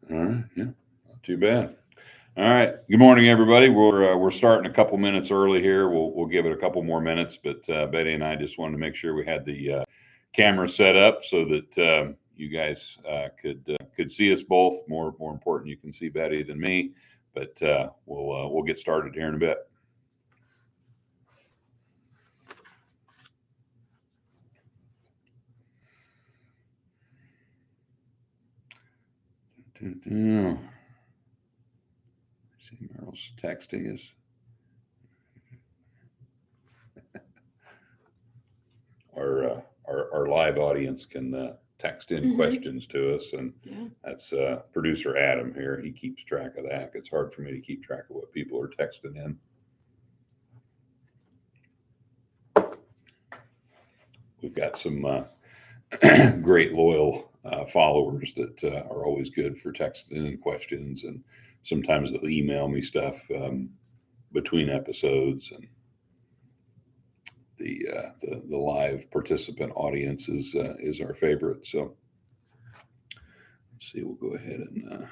All right. Yeah. Not too bad. All right. Good morning, everybody. We're starting a couple minutes early here. We'll give it a couple more minutes, but Betty and I just wanted to make sure we had the camera set up so that you guys could see us both. More important, you can see Betty than me. But we'll get started here in a bit. See, Meryl's texting us. Our live audience can text in questions to us, and that's producer Adam here. He keeps track of that. It's hard for me to keep track of what people are texting in. We've got some great loyal followers that are always good for texting in questions, and sometimes they'll email me stuff between episodes, and the live participant audience is our favorite. So let's see, we'll go ahead and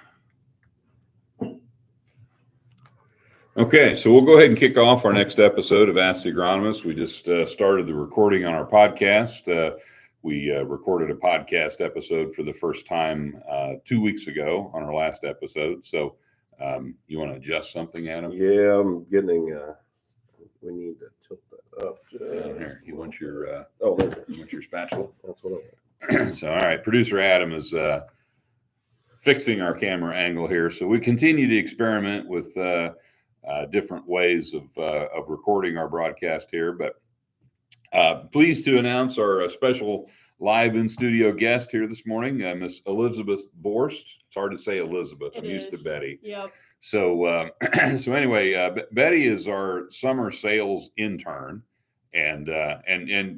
okay, so we'll go ahead and kick off our next episode of Ask the Agronomist. We just started the recording on our podcast. We recorded a podcast episode for the first time 2 weeks ago on our last episode. So you want to adjust something, Adam? Yeah, I'm getting. We need to tilt that up. Here, you want your you want your spatula? That's what I want. So, all right, producer Adam is fixing our camera angle here. So we continue to experiment with different ways of recording our broadcast here, but pleased to announce our special live in studio guest here this morning, Miss Elizabeth Vorst. It's hard to say Elizabeth. I'm used to Betty. Yep. So so anyway, Betty is our summer sales intern, and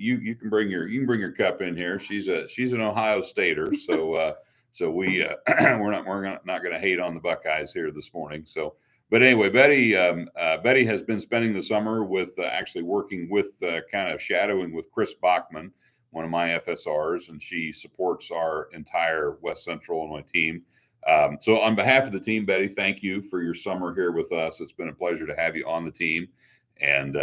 you can bring your cup in here. She's an Ohio Stater, so so we're not going to hate on the Buckeyes here this morning. So. But anyway, Betty has been spending the summer with actually working with kind of shadowing with Chris Bachman, one of my FSRs, and she supports our entire West Central Illinois team. So on behalf of the team, Betty, thank you for your summer here with us. It's been a pleasure to have you on the team. And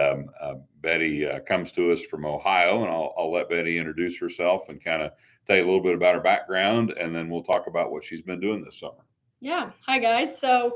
Betty comes to us from Ohio, and I'll let Betty introduce herself and kind of tell you a little bit about her background, and then we'll talk about what she's been doing this summer. Yeah. Hi, guys. So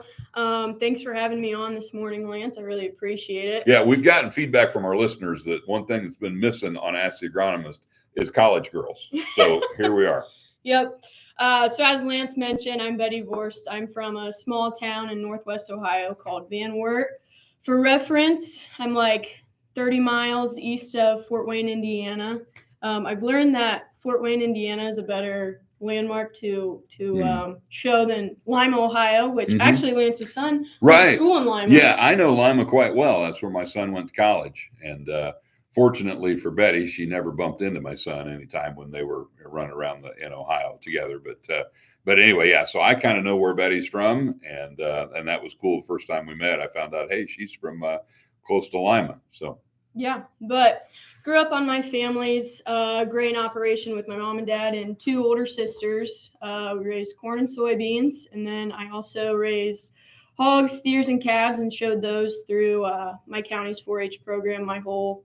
thanks for having me on this morning, Lance. I really appreciate it. Yeah, we've gotten feedback from our listeners that one thing that's been missing on Ask the Agronomist is college girls. So here we are. Yep. So as Lance mentioned, I'm Betty Vorst. I'm from a small town in Northwest Ohio called Van Wert. For reference, I'm like 30 miles east of Fort Wayne, Indiana. I've learned that Fort Wayne, Indiana is a better landmark to show than Lima, Ohio, which actually Lance's son went to school in Lima. Yeah, I know Lima quite well. That's where my son went to college. And fortunately for Betty, she never bumped into my son anytime when they were running around in Ohio together. But anyway, yeah, so I kind of know where Betty's from, and that was cool. The first time we met, I found out, hey, she's from close to Lima. So yeah, but grew up on my family's grain operation with my mom and dad and two older sisters. We raised corn and soybeans, and then I also raised hogs, steers, and calves and showed those through my county's 4-H program my whole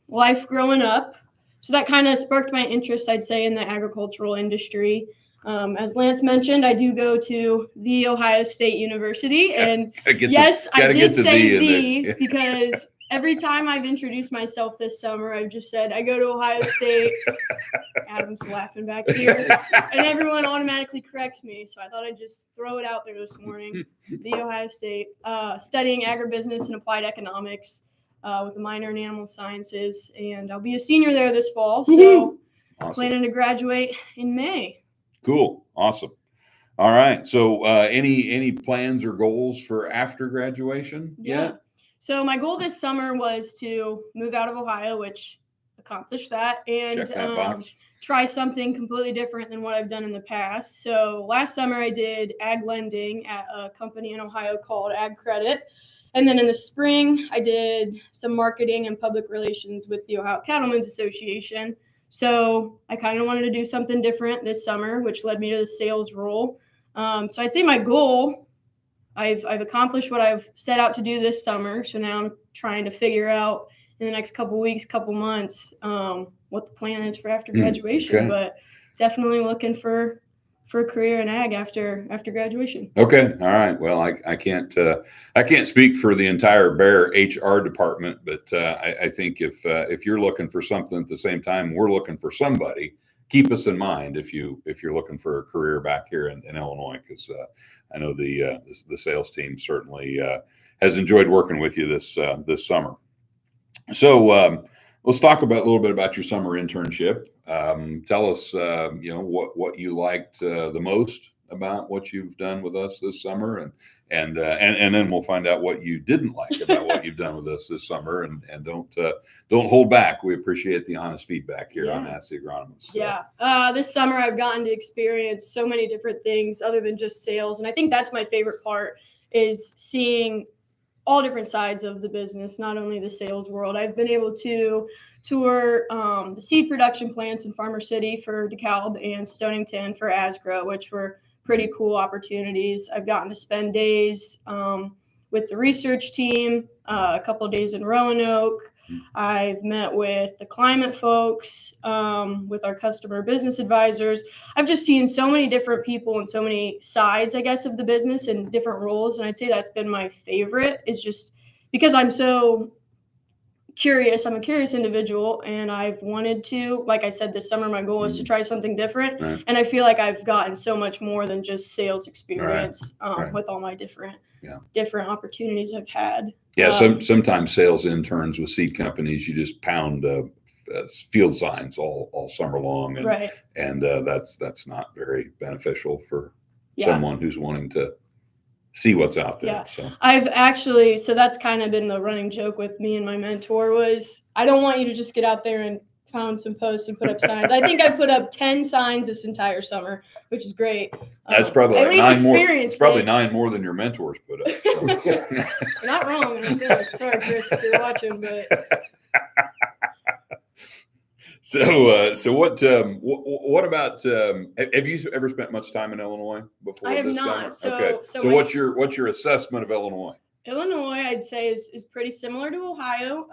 life growing up. So that kind of sparked my interest, I'd say, in the agricultural industry. As Lance mentioned, I do go to The Ohio State University, and yes, I did say the because every time I've introduced myself this summer, I've just said, I go to Ohio State. Adam's laughing back here. And everyone automatically corrects me. So I thought I'd just throw it out there this morning. The Ohio State, studying agribusiness and applied economics with a minor in animal sciences. And I'll be a senior there this fall. So awesome. Planning to graduate in May. Cool. Awesome. All right. So any plans or goals for after graduation yet? So my goal this summer was to move out of Ohio, which accomplished that, and try something completely different than what I've done in the past. So last summer I did ag lending at a company in Ohio called Ag Credit. And then in the spring, I did some marketing and public relations with the Ohio Cattlemen's Association. So I kind of wanted to do something different this summer, which led me to the sales role. So I'd say my goal, I've accomplished what I've set out to do this summer. So now I'm trying to figure out in the next couple weeks, couple months, what the plan is for after graduation. Okay. But definitely looking for a career in ag after graduation. Okay. All right. Well, I can't speak for the entire Bayer HR department, but I think if you're looking for something at the same time we're looking for somebody, keep us in mind if you're looking for a career back here in Illinois, because I know the sales team certainly has enjoyed working with you this summer. So let's talk a little bit about your summer internship. Tell us, what you liked the most about what you've done with us this summer, and then we'll find out what you didn't like about what you've done with us this summer, and don't hold back. We appreciate the honest feedback here on Ask the Agronomist. So. Yeah. This summer I've gotten to experience so many different things other than just sales, and I think that's my favorite part, is seeing all different sides of the business, not only the sales world. I've been able to tour the seed production plants in Farmer City for DEKALB and Stonington for Asgrow, which were pretty cool opportunities. I've gotten to spend days with the research team, a couple of days in Roanoke. I've met with the climate folks, with our customer business advisors. I've just seen so many different people and so many sides, I guess, of the business and different roles. And I'd say that's been my favorite, is just because I'm so curious. I'm a curious individual, and I've wanted to, like I said, this summer, my goal is to try something different. Right. And I feel like I've gotten so much more than just sales experience with all my different opportunities I've had. Yeah. Sometimes sales interns with seed companies, you just pound field signs all summer long. And that's not very beneficial for someone who's wanting to see what's out there. So so that's kind of been the running joke with me and my mentor, was I don't want you to just get out there and pound some posts and put up signs. I think I put up 10 signs this entire summer, which is great. That's probably at like least 9 more. experience. It's probably 9 more than your mentors put up. So. You're not wrong. I think. Sorry, Chris, if you're watching, but. So what about, have you ever spent much time in Illinois before? I have this not. summer? So what's your assessment of Illinois? Illinois, I'd say is pretty similar to Ohio,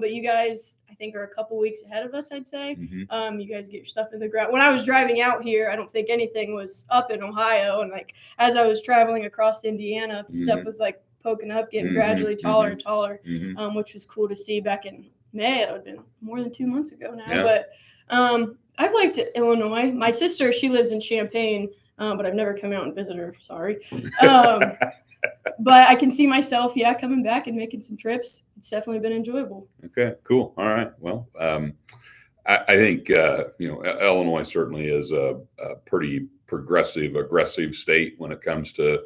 but you guys, I think, are a couple weeks ahead of us, I'd say. Mm-hmm. You guys get your stuff in the ground. When I was driving out here, I don't think anything was up in Ohio, and like as I was traveling across Indiana, stuff was like poking up, getting gradually taller and taller, which was cool to see back in May. It would have been more than 2 months ago now. But I've liked Illinois. My sister, she lives in Champaign, but I've never come out and visited her. Sorry. But I can see myself, coming back and making some trips. It's definitely been enjoyable. Okay, cool. All right. Well, I think, Illinois certainly is a pretty progressive, aggressive state when it comes to,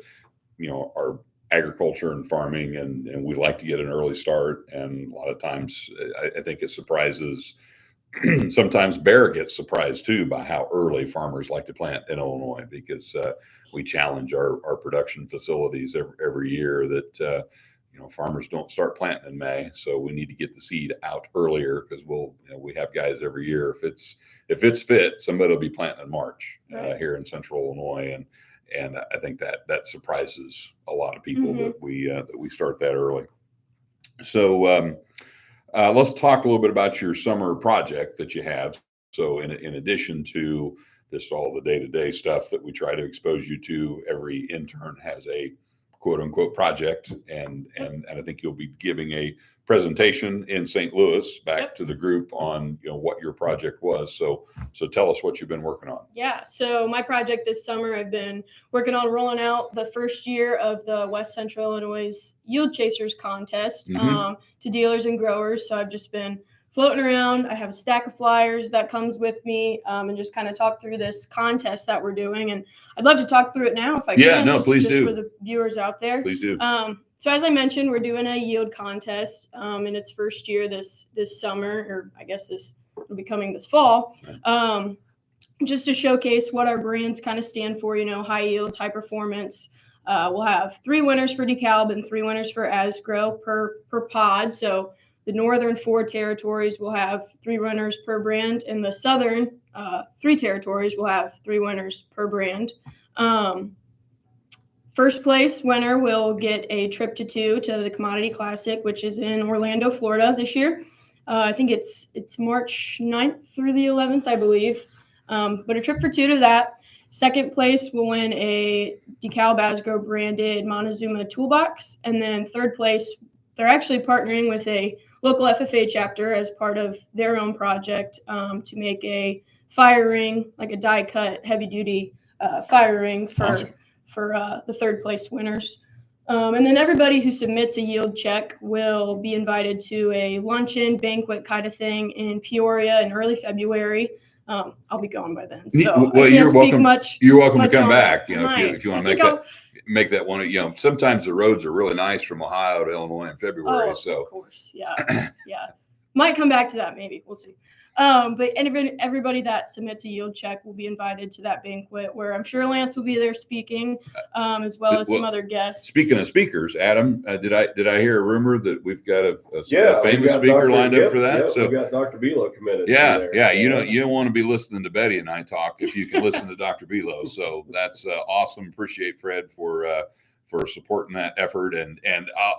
our agriculture and farming, and we like to get an early start. And a lot of times I think it surprises, sometimes Bayer gets surprised too by how early farmers like to plant in Illinois, because we challenge our production facilities every year that, farmers don't start planting in May. So we need to get the seed out earlier, because we have guys every year. If it's fit, somebody will be planting in March here in Central Illinois. And I think that surprises a lot of people that we start that early. So let's talk a little bit about your summer project that you have. So in addition to this, all the day-to-day stuff that we try to expose you to, every intern has a quote-unquote project, and I think you'll be giving a presentation in St. Louis back to the group on what your project was. So tell us what you've been working on. Yeah, so my project this summer, I've been working on rolling out the first year of the West Central Illinois Yield Chasers contest to dealers and growers. So I've just been floating around. I have a stack of flyers that comes with me, and just kind of talk through this contest that we're doing. And I'd love to talk through it now if I can. Yeah, no, please do. For the viewers out there. Please do. So as I mentioned, we're doing a yield contest in its first year this summer, or I guess this will be coming this fall, just to showcase what our brands kind of stand for, high yields, high performance. We'll have 3 winners for DEKALB and 3 winners for Asgrow per pod. So the northern 4 territories will have 3 winners per brand, and the southern 3 territories will have 3 winners per brand. First place winner will get a trip to the Commodity Classic, which is in Orlando, Florida this year. I think it's March 9th through the 11th, I believe. But a trip for 2 to that. Second place will win a DEKALB Asgrow branded Montezuma toolbox. And then third place, they're actually partnering with a local FFA chapter as part of their own project to make a fire ring, like a die cut heavy duty fire ring for the third place winners. And then everybody who submits a yield check will be invited to a luncheon banquet kind of thing in Peoria in early February. I'll be gone by then, so well, I can't speak much. You're welcome to come on back. that. If you want to make that one. Sometimes the roads are really nice from Ohio to Illinois in February. Of course, yeah. Might come back to that, maybe. We'll see. But everybody that submits a yield check will be invited to that banquet where I'm sure Lance will be there speaking, as well as some other guests. Speaking of speakers, Adam, did I hear a rumor that we've got a famous Dr. speaker lined up for that? Yep, so we got Dr. Belo committed. Yeah. You don't want to be listening to Betty and I talk if you can listen to Dr. Belo. So that's awesome. Appreciate Fred for supporting that effort. And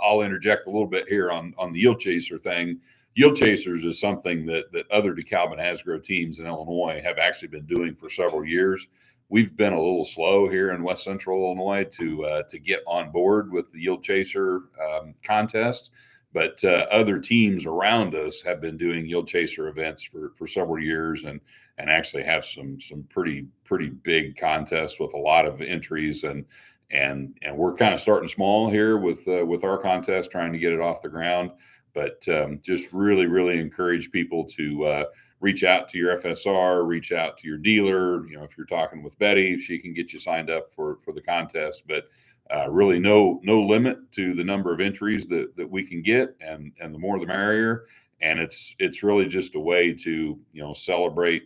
I'll interject a little bit here on the yield chaser thing. Yield chasers is something that other DEKALB and Asgrow teams in Illinois have actually been doing for several years. We've been a little slow here in West Central Illinois to get on board with the yield chaser contest, but other teams around us have been doing yield chaser events for several years and actually have some pretty big contests with a lot of entries and we're kind of starting small here with our contest, trying to get it off the ground. But just really encourage people to reach out to your FSR, reach out to your dealer. If you're talking with Betty, she can get you signed up for the contest. But really no limit to the number of entries that we can get, and the more the merrier. And it's really just a way to celebrate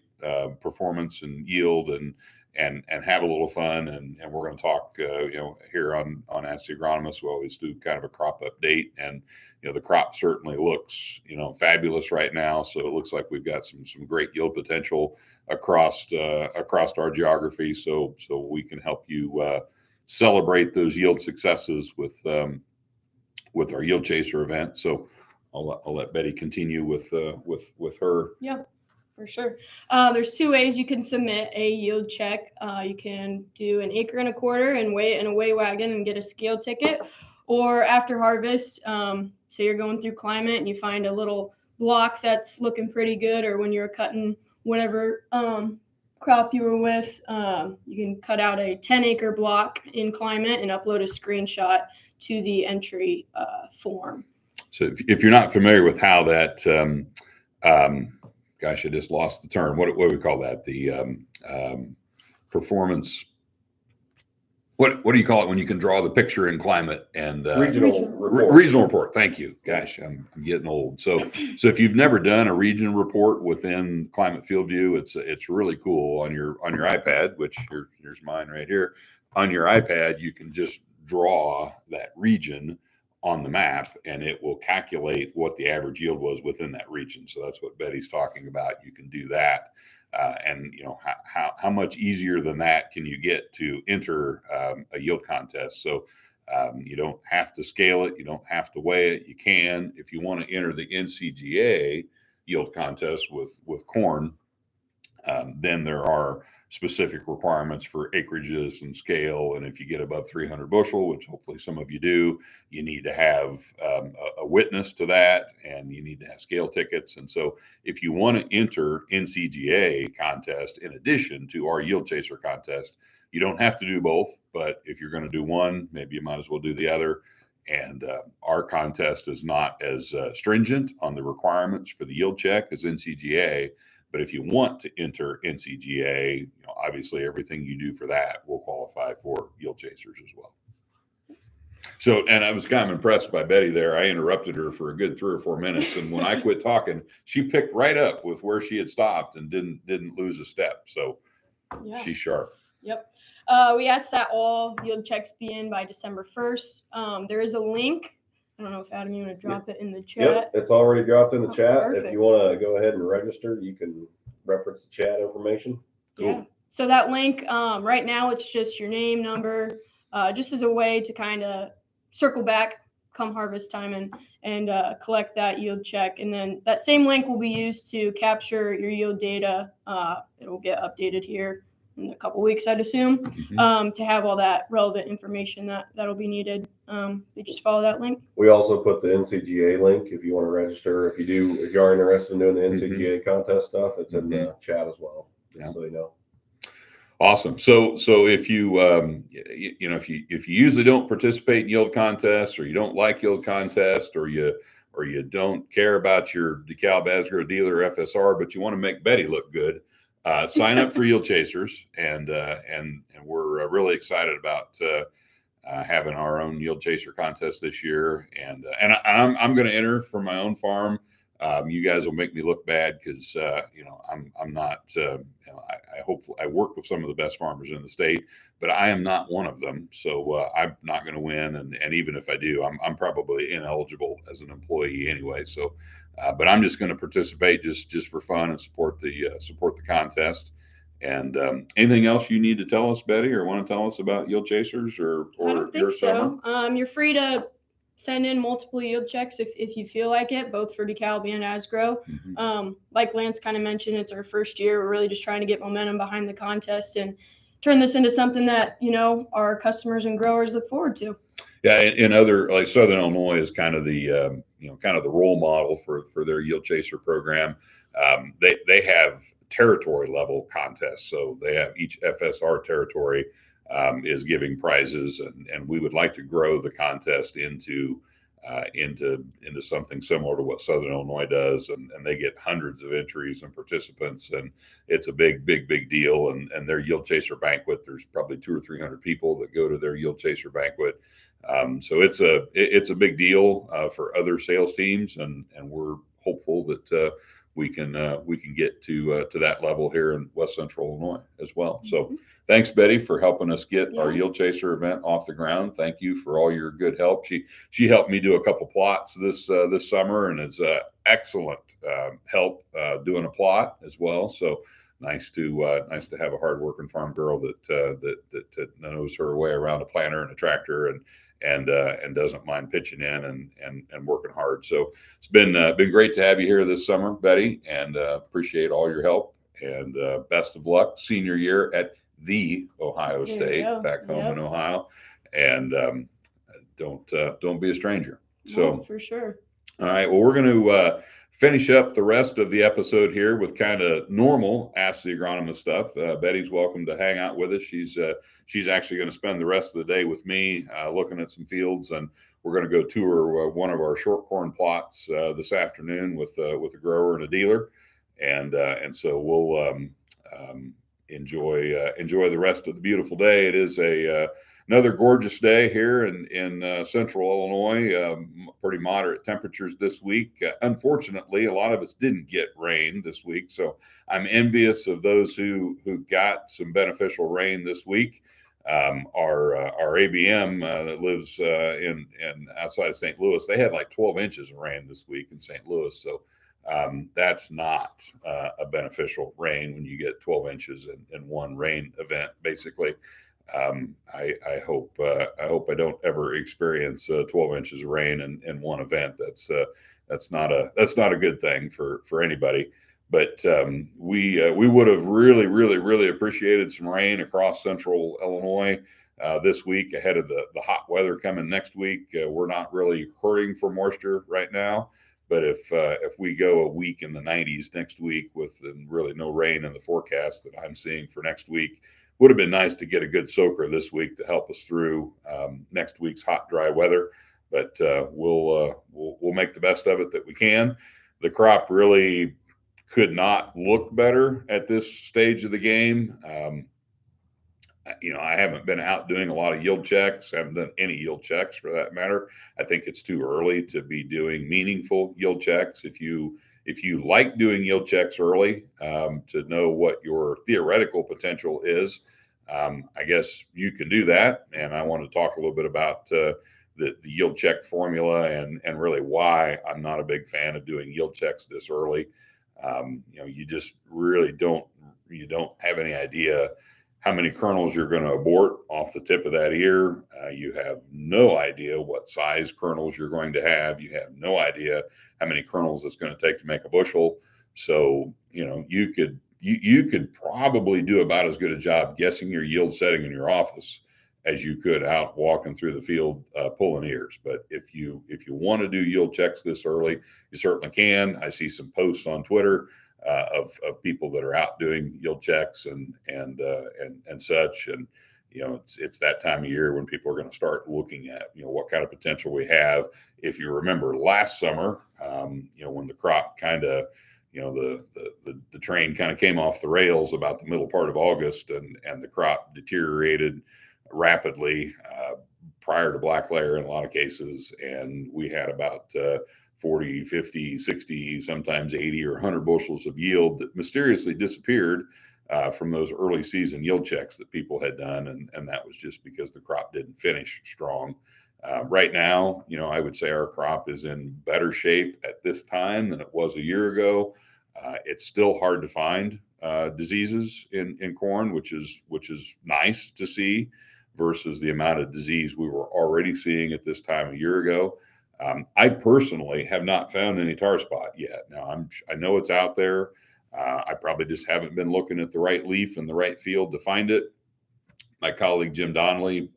performance and yield and have a little fun. And we're going to talk here on Ask the Agronomist. We always do kind of a crop update, and the crop certainly looks fabulous right now. So it looks like we've got some great yield potential across our geography. So we can help you celebrate those yield successes with our yield chaser event. So I'll let Betty continue with her. Yeah. For sure. There's 2 ways you can submit a yield check. You can do 1 1/4 acres and weigh it in a weigh wagon and get a scale ticket, or after harvest. So you're going through climate and you find a little block that's looking pretty good, or when you're cutting whatever crop you were with, you can cut out a 10-acre block in climate and upload a screenshot to the entry form. So if you're not familiar with how that gosh, I just lost the term. What do we call that? The performance. What do you call it when you can draw the picture in climate and regional report? Thank you. Gosh, I'm getting old. So if you've never done a regional report within Climate Field View, it's really cool on your iPad. Which here's mine right here. On your iPad, you can just draw that region on the map, and it will calculate what the average yield was within that region. So that's what Betty's talking about. You can do that. And how much easier than that can you get to enter a yield contest? So you don't have to scale it. You don't have to weigh it. You can, if you want to enter the NCGA yield contest with corn, then there are specific requirements for acreages and scale. And if you get above 300 bushel, which hopefully some of you do, you need to have a witness to that, and you need to have scale tickets. And so if you want to enter NCGA contest in addition to our yield chaser contest, you don't have to do both, but if you're going to do one, maybe you might as well do the other. And our contest is not as stringent on the requirements for the yield check as NCGA. But if you want to enter NCGA, obviously everything you do for that will qualify for yield chasers as well. So, and I was kind of impressed by Betty there. I interrupted her for a good 3 or 4 minutes, and when I quit talking, she picked right up with where she had stopped and didn't lose a step. So, yeah. She's sharp. Yep. We asked that all yield checks be in by December 1st. There is a link. I don't know if Adam, you want to drop it in the chat. Yep, it's already dropped in the chat. Perfect. If you want to go ahead and register, you can reference the chat information. Cool. Yeah. So that link, right now, it's just your name, number, just as a way to kind of circle back come harvest time and collect that yield check. And then that same link will be used to capture your yield data. It'll get updated here in a couple weeks, I'd assume, to have all that relevant information that'll be needed. You just follow that link. We also put the NCGA link if you want to register. If you are interested in doing the NCGA contest stuff, it's in the chat as well, just so you know. Awesome. So if you if you usually don't participate in yield contests, or you don't like yield contests, or you don't care about your DEKALB Asgrow dealer FSR, but you want to make Betty look good, sign up for Yield Chasers, and we're really excited about having our own Yield Chaser contest this year. And I'm going to enter for my own farm. You guys will make me look bad because I'm not. I hope I work with some of the best farmers in the state, but I am not one of them. So I'm not going to win, and even if I do, I'm probably ineligible as an employee anyway. So, but I'm just going to participate just for fun and support the contest. And anything else you need to tell us, Betty, or want to tell us about Yield Chasers or I don't think so. You're free to send in multiple yield checks if you feel like it, both for DEKALB and Asgrow. Like Lance kind of mentioned, it's our first year. We're really just trying to get momentum behind the contest and turn this into something that, our customers and growers look forward to. Yeah, in other, like Southern Illinois is kind of the kind of the role model for their Yield Chaser program. They have territory level contests, so they have each FSR territory is giving prizes, and we would like to grow the contest into something similar to what Southern Illinois does, and they get hundreds of entries and participants, and it's a big deal. And their Yield Chaser banquet, there's probably 200 or 300 people that go to their Yield Chaser banquet. So it's a big deal for other sales teams, and we're hopeful that we can get to that level here in West Central Illinois as well. So thanks, Betty, for helping us get our Yield Chaser event off the ground. Thank you for all your good help. She helped me do a couple plots this summer, and it's excellent help doing a plot as well. So nice to have a hardworking farm girl that knows her way around a planter and a tractor and doesn't mind pitching in and working hard. So it's been great to have you here this summer, Betty, and appreciate all your help, and best of luck senior year at the Ohio State back home in Ohio, and don't be a stranger. So for sure. All right. Well, we're going to finish up the rest of the episode here with kind of normal Ask the Agronomist stuff. Betty's welcome to hang out with us. She's actually going to spend the rest of the day with me looking at some fields, and we're going to go tour one of our short corn plots this afternoon with a grower and a dealer, and so we'll enjoy the rest of the beautiful day. It is another gorgeous day here in central Illinois. Pretty moderate temperatures this week. Unfortunately, a lot of us didn't get rain this week, so I'm envious of those who got some beneficial rain this week. Our ABM that lives in outside of St. Louis, they had like 12 inches of rain this week in St. Louis. So that's not a beneficial rain when you get 12 inches in one rain event, basically. I hope I don't ever experience 12 inches of rain in one event. That's not a good thing for anybody. But we would have really appreciated some rain across central Illinois this week ahead of the hot weather coming next week. We're not really hurting for moisture right now, but if we go a week in the 90s next week with really no rain in the forecast that I'm seeing for next week, would have been nice to get a good soaker this week to help us through next week's hot, dry weather. But we'll make the best of it that we can. The crop really could not look better at this stage of the game. I haven't been out doing a lot of yield checks. Haven't done any yield checks for that matter. I think it's too early to be doing meaningful yield checks. If you like doing yield checks early to know what your theoretical potential is, I guess you can do that. And I want to talk a little bit about the yield check formula and really why I'm not a big fan of doing yield checks this early. You just really don't have any idea how many kernels you're going to abort off the tip of that ear. You have no idea what size kernels you're going to have. You have no idea how many kernels it's going to take to make a bushel. So, you could probably do about as good a job guessing your yield setting in your office as you could out walking through the field pulling ears. But if you want to do yield checks this early, you certainly can. I see some posts on Twitter of people that are out doing yield checks and such. And it's that time of year when people are going to start looking at what kind of potential we have. If you remember last summer, when the crop kind of the train kind of came off the rails about the middle part of August, and the crop deteriorated rapidly prior to black layer in a lot of cases, and we had about 40, 50, 60, sometimes 80 or 100 bushels of yield that mysteriously disappeared from those early season yield checks that people had done. And that was just because the crop didn't finish strong. Right now, I would say our crop is in better shape at this time than it was a year ago. It's still hard to find diseases in corn, which is nice to see versus the amount of disease we were already seeing at this time a year ago. I personally have not found any tar spot yet. Now I know it's out there. I probably just haven't been looking at the right leaf in the right field to find it. My colleague Jim Donnelly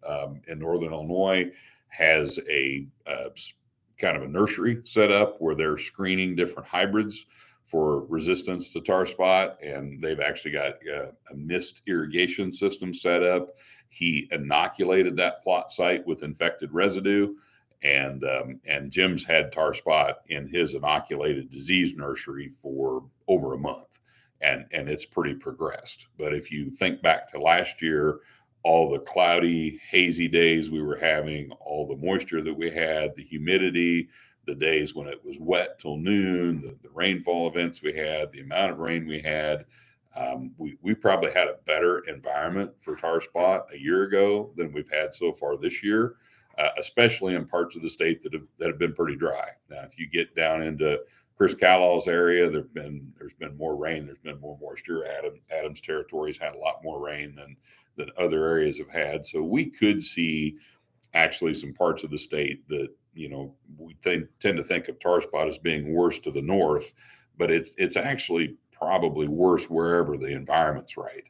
in Northern Illinois has a kind of a nursery set up where they're screening different hybrids for resistance to tar spot, and they've actually got a mist irrigation system set up. He inoculated that plot site with infected residue. And Jim's had tar spot in his inoculated disease nursery for over a month, and it's pretty progressed. But if you think back to last year, all the cloudy, hazy days we were having, all the moisture that we had, the humidity, the days when it was wet till noon, the rainfall events we had, the amount of rain we had, we probably had a better environment for tar spot a year ago than we've had so far this year. Especially in parts of the state that have been pretty dry. Now, if you get down into Chris Callow's area, there's been more rain, there's been more moisture. Adams territory's had a lot more rain than other areas have had. So we could see actually some parts of the state that we tend to think of tar spot as being worse to the north, but it's actually probably worse wherever the environment's right.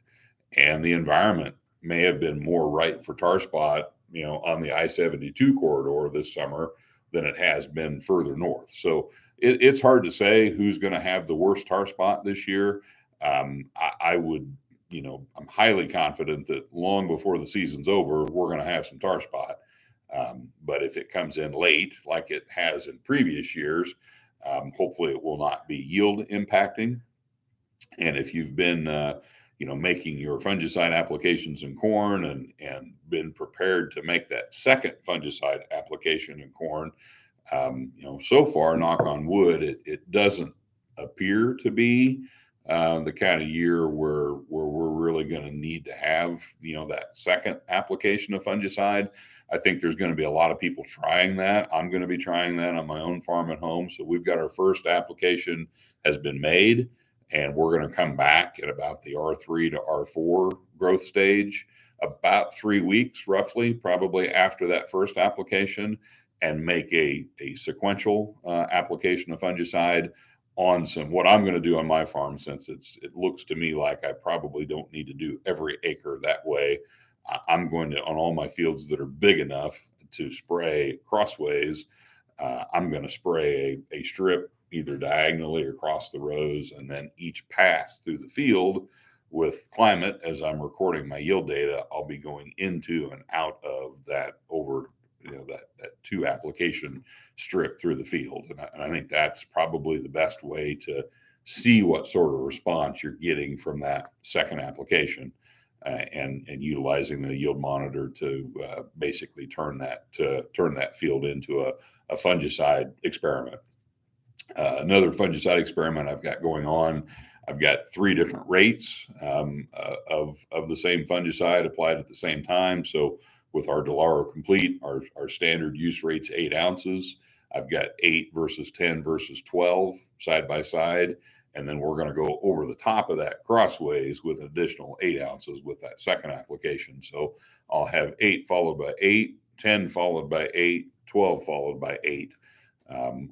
And the environment may have been more right for tar spot on the I-72 corridor this summer than it has been further north. So it's hard to say who's going to have the worst tar spot this year. I would, I'm highly confident that long before the season's over, we're going to have some tar spot. But if it comes in late, like it has in previous years, hopefully it will not be yield impacting. And if you've been making your fungicide applications in corn and been prepared to make that second fungicide application in corn, so far, knock on wood, it doesn't appear to be the kind of year where we're really going to need to have, that second application of fungicide. I think there's going to be a lot of people trying that. I'm going to be trying that on my own farm at home. So we've got our first application has been made. And we're going to come back at about the R3 to R4 growth stage, about 3 weeks, roughly, probably after that first application, and make a sequential application of fungicide on what I'm going to do on my farm, since it looks to me like I probably don't need to do every acre that way. I'm going to, on all my fields that are big enough to spray crossways, I'm going to spray a strip either diagonally across the rows, and then each pass through the field with climate. As I'm recording my yield data, I'll be going into and out of that over, that 2 application strip through the field. And I think that's probably the best way to see what sort of response you're getting from that second application, and utilizing the yield monitor to basically turn that field into a fungicide experiment. Another fungicide experiment I've got going on, I've got 3 different rates of the same fungicide applied at the same time. So with our Delaro Complete, our standard use rate's 8 ounces. I've got 8 versus 10 versus 12 side by side. And then we're going to go over the top of that crossways with an additional 8 ounces with that second application. So I'll have 8 followed by 8, 10 followed by 8, 12 followed by 8,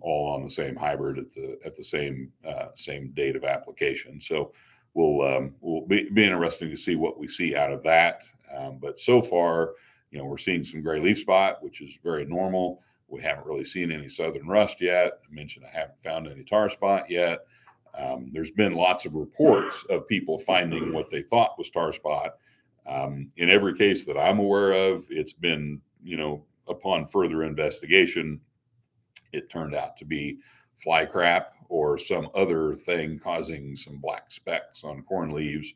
all on the same hybrid at the same date of application. So will be interesting to see what we see out of that. But so far, we're seeing some gray leaf spot, which is very normal. We haven't really seen any southern rust yet. I mentioned I haven't found any tar spot yet. There's been lots of reports of people finding what they thought was tar spot. In every case that I'm aware of, it's been, upon further investigation, it turned out to be fly crap or some other thing causing some black specks on corn leaves.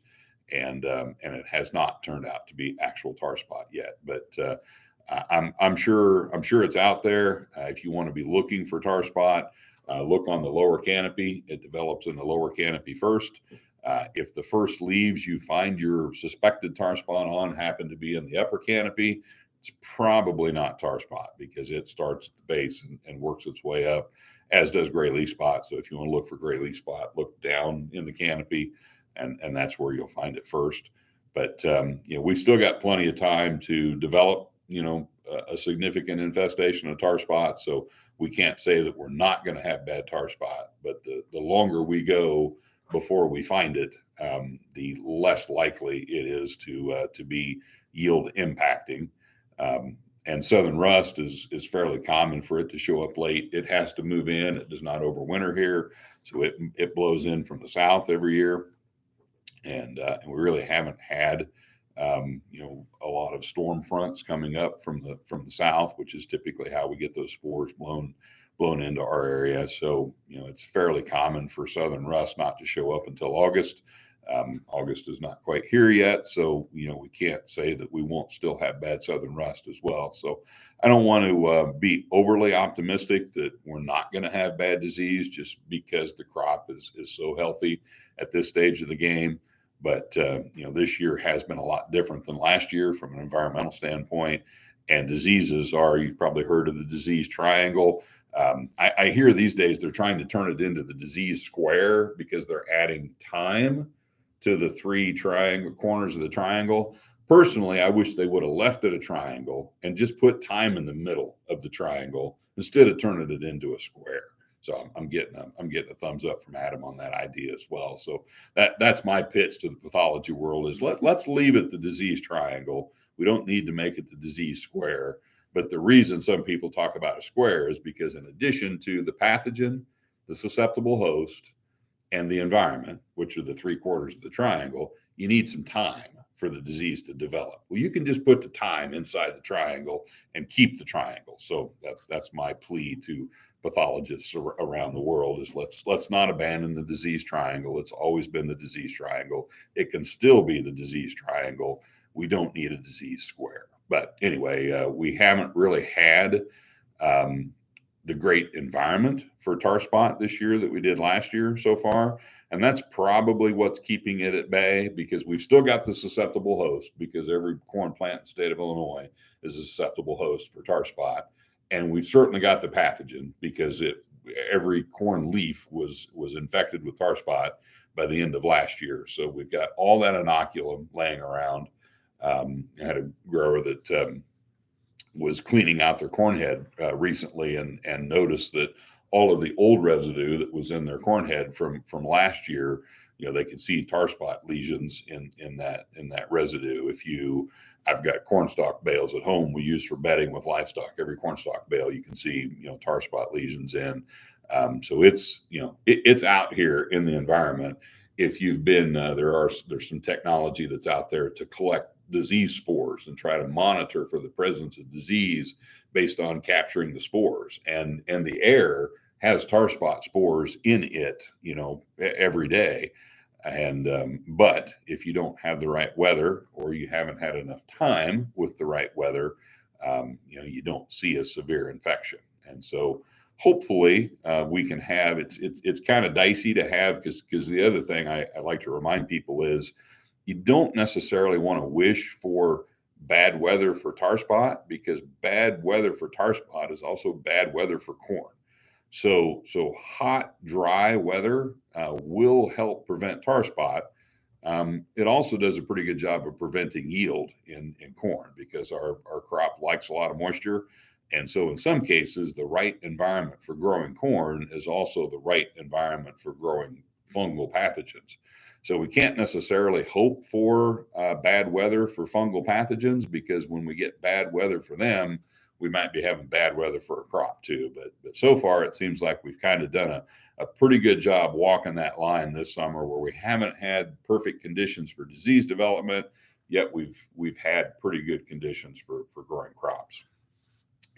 And it has not turned out to be actual tar spot yet, but I'm sure it's out there. If you want to be looking for tar spot, look on the lower canopy. It develops in the lower canopy first. If the first leaves you find your suspected tar spot on happen to be in the upper canopy, it's probably not tar spot because it starts at the base and works its way up, as does gray leaf spot. So if you want to look for gray leaf spot, look down in the canopy, and that's where you'll find it first. But we've still got plenty of time to develop a significant infestation of tar spot. So we can't say that we're not going to have bad tar spot, but the longer we go before we find it, the less likely it is to be yield impacting. And southern rust is fairly common for it to show up late. It has to move in. It does not overwinter here, so it blows in from the south every year, and we really haven't had a lot of storm fronts coming up from the south, which is typically how we get those spores blown into our area. So it's fairly common for southern rust not to show up until August. August is not quite here yet, so we can't say that we won't still have bad southern rust as well. So I don't want to be overly optimistic that we're not going to have bad disease just because the crop is so healthy at this stage of the game. But this year has been a lot different than last year from an environmental standpoint. And diseases you've probably heard of the disease triangle. I hear these days they're trying to turn it into the disease square because they're adding time to the 3 corners of the triangle. Personally, I wish they would have left it a triangle and just put time in the middle of the triangle instead of turning it into a square. So I'm getting a thumbs up from Adam on that idea as well. So that's my pitch to the pathology world is let's leave it the disease triangle. We don't need to make it the disease square. But the reason some people talk about a square is because in addition to the pathogen, the susceptible host, and the environment, which are the 3 quarters of the triangle, you need some time for the disease to develop. Well, you can just put the time inside the triangle and keep the triangle. So that's my plea to pathologists around the world is let's not abandon the disease triangle. It's always been the disease triangle. It can still be the disease triangle. We don't need a disease square. But anyway, we haven't really had the great environment for tar spot this year that we did last year so far. And that's probably what's keeping it at bay because we've still got the susceptible host because every corn plant in the state of Illinois is a susceptible host for tar spot. And we've certainly got the pathogen because every corn leaf was infected with tar spot by the end of last year. So we've got all that inoculum laying around. I had a grower that was cleaning out their corn head recently and noticed that all of the old residue that was in their corn head from last year, they could see tar spot lesions in that residue. I've got corn stalk bales at home we use for bedding with livestock. Every corn stalk bale you can see, tar spot lesions in. So it's out here in the environment. If you've been, there's some technology that's out there to collect disease spores and try to monitor for the presence of disease based on capturing the spores. And the air has tar spot spores in it, every day. And but if you don't have the right weather or you haven't had enough time with the right weather, you don't see a severe infection. And so hopefully we can have it's kind of dicey to have because the other thing I like to remind people is you don't necessarily want to wish for bad weather for tar spot because bad weather for tar spot is also bad weather for corn. So hot, dry weather will help prevent tar spot. It also does a pretty good job of preventing yield in corn because our crop likes a lot of moisture. And so in some cases, the right environment for growing corn is also the right environment for growing fungal pathogens. So we can't necessarily hope for bad weather for fungal pathogens, because when we get bad weather for them, we might be having bad weather for a crop too. But so far, it seems like we've kind of done a pretty good job walking that line this summer, where we haven't had perfect conditions for disease development, yet we've had pretty good conditions for growing crops.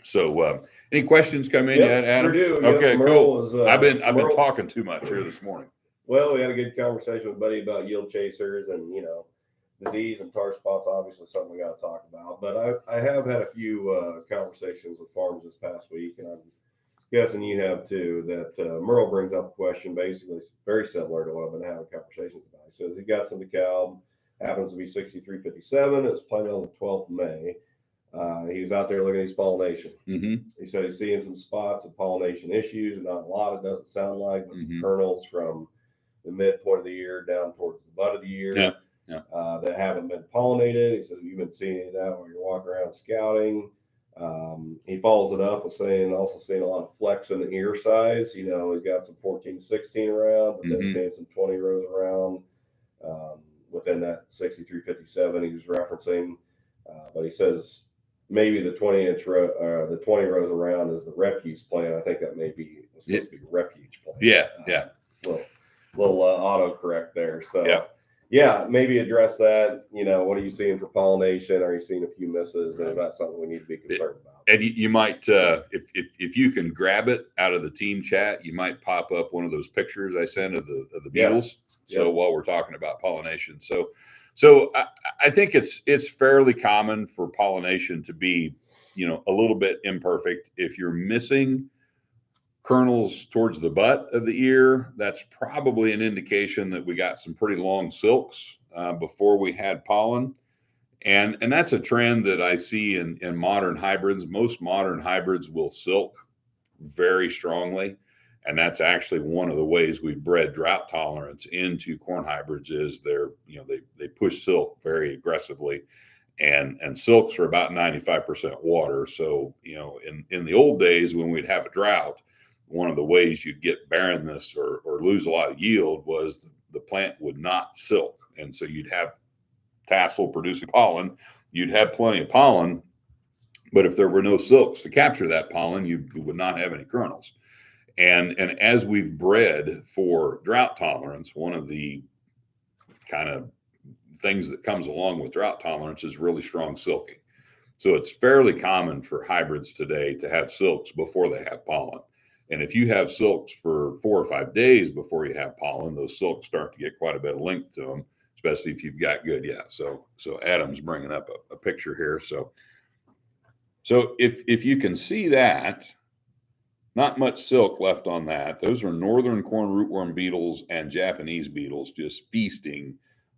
So, any questions come in yet, Adam? Sure do. Okay, cool. Was, I've been talking too much here this morning. Well, we had a good conversation with Buddy about yield chasers and, disease and tar spots, obviously something we got to talk about. But I have had a few conversations with farmers this past week, and I'm guessing you have too, that Merle brings up a question basically very similar to what I've been having conversations about. He says he got some DEKALB, happens to be 6357. It was planted on the 12th of May. He was out there looking at his pollination. Mm-hmm. He said he's seeing some spots of pollination issues, not a lot, it doesn't sound like, but some kernels from the midpoint of the year down towards the butt of the year that haven't been pollinated. He says, you've been seeing any of that while you're walking around scouting. He follows it up with seeing a lot of flex in the ear size. He's got some 14 to 16 around, but then seeing some 20 rows around within that 6357 he was referencing. But he says maybe the 20-inch row, the 20 rows around is the refuse plant. I think that may be supposed to be refuge plant. Yeah. Little autocorrect there. So maybe address that. What are you seeing for pollination? Are you seeing a few misses? Is that something we need to be concerned about? And you might, if you can grab it out of the team chat, you might pop up one of those pictures I sent of the beetles. So while we're talking about pollination, so I think it's fairly common for pollination to be, a little bit imperfect. If you're missing kernels towards the butt of the ear, that's probably an indication that we got some pretty long silks before we had pollen. And that's a trend that I see in modern hybrids. Most modern hybrids will silk very strongly. And that's actually one of the ways we bred drought tolerance into corn hybrids is they push silk very aggressively. And silks are about 95% water. So, in the old days when we'd have a drought, one of the ways you'd get barrenness or lose a lot of yield was the plant would not silk. And so you'd have tassel producing pollen, you'd have plenty of pollen, but if there were no silks to capture that pollen, you would not have any kernels. And as we've bred for drought tolerance, one of the kind of things that comes along with drought tolerance is really strong silking. So it's fairly common for hybrids today to have silks before they have pollen. And if you have silks for 4 or 5 days before you have pollen, those silks start to get quite a bit of length to them, especially if you've got good. So Adam's bringing up a picture here. So if you can see that, not much silk left on that. Those are northern corn rootworm beetles and Japanese beetles just feasting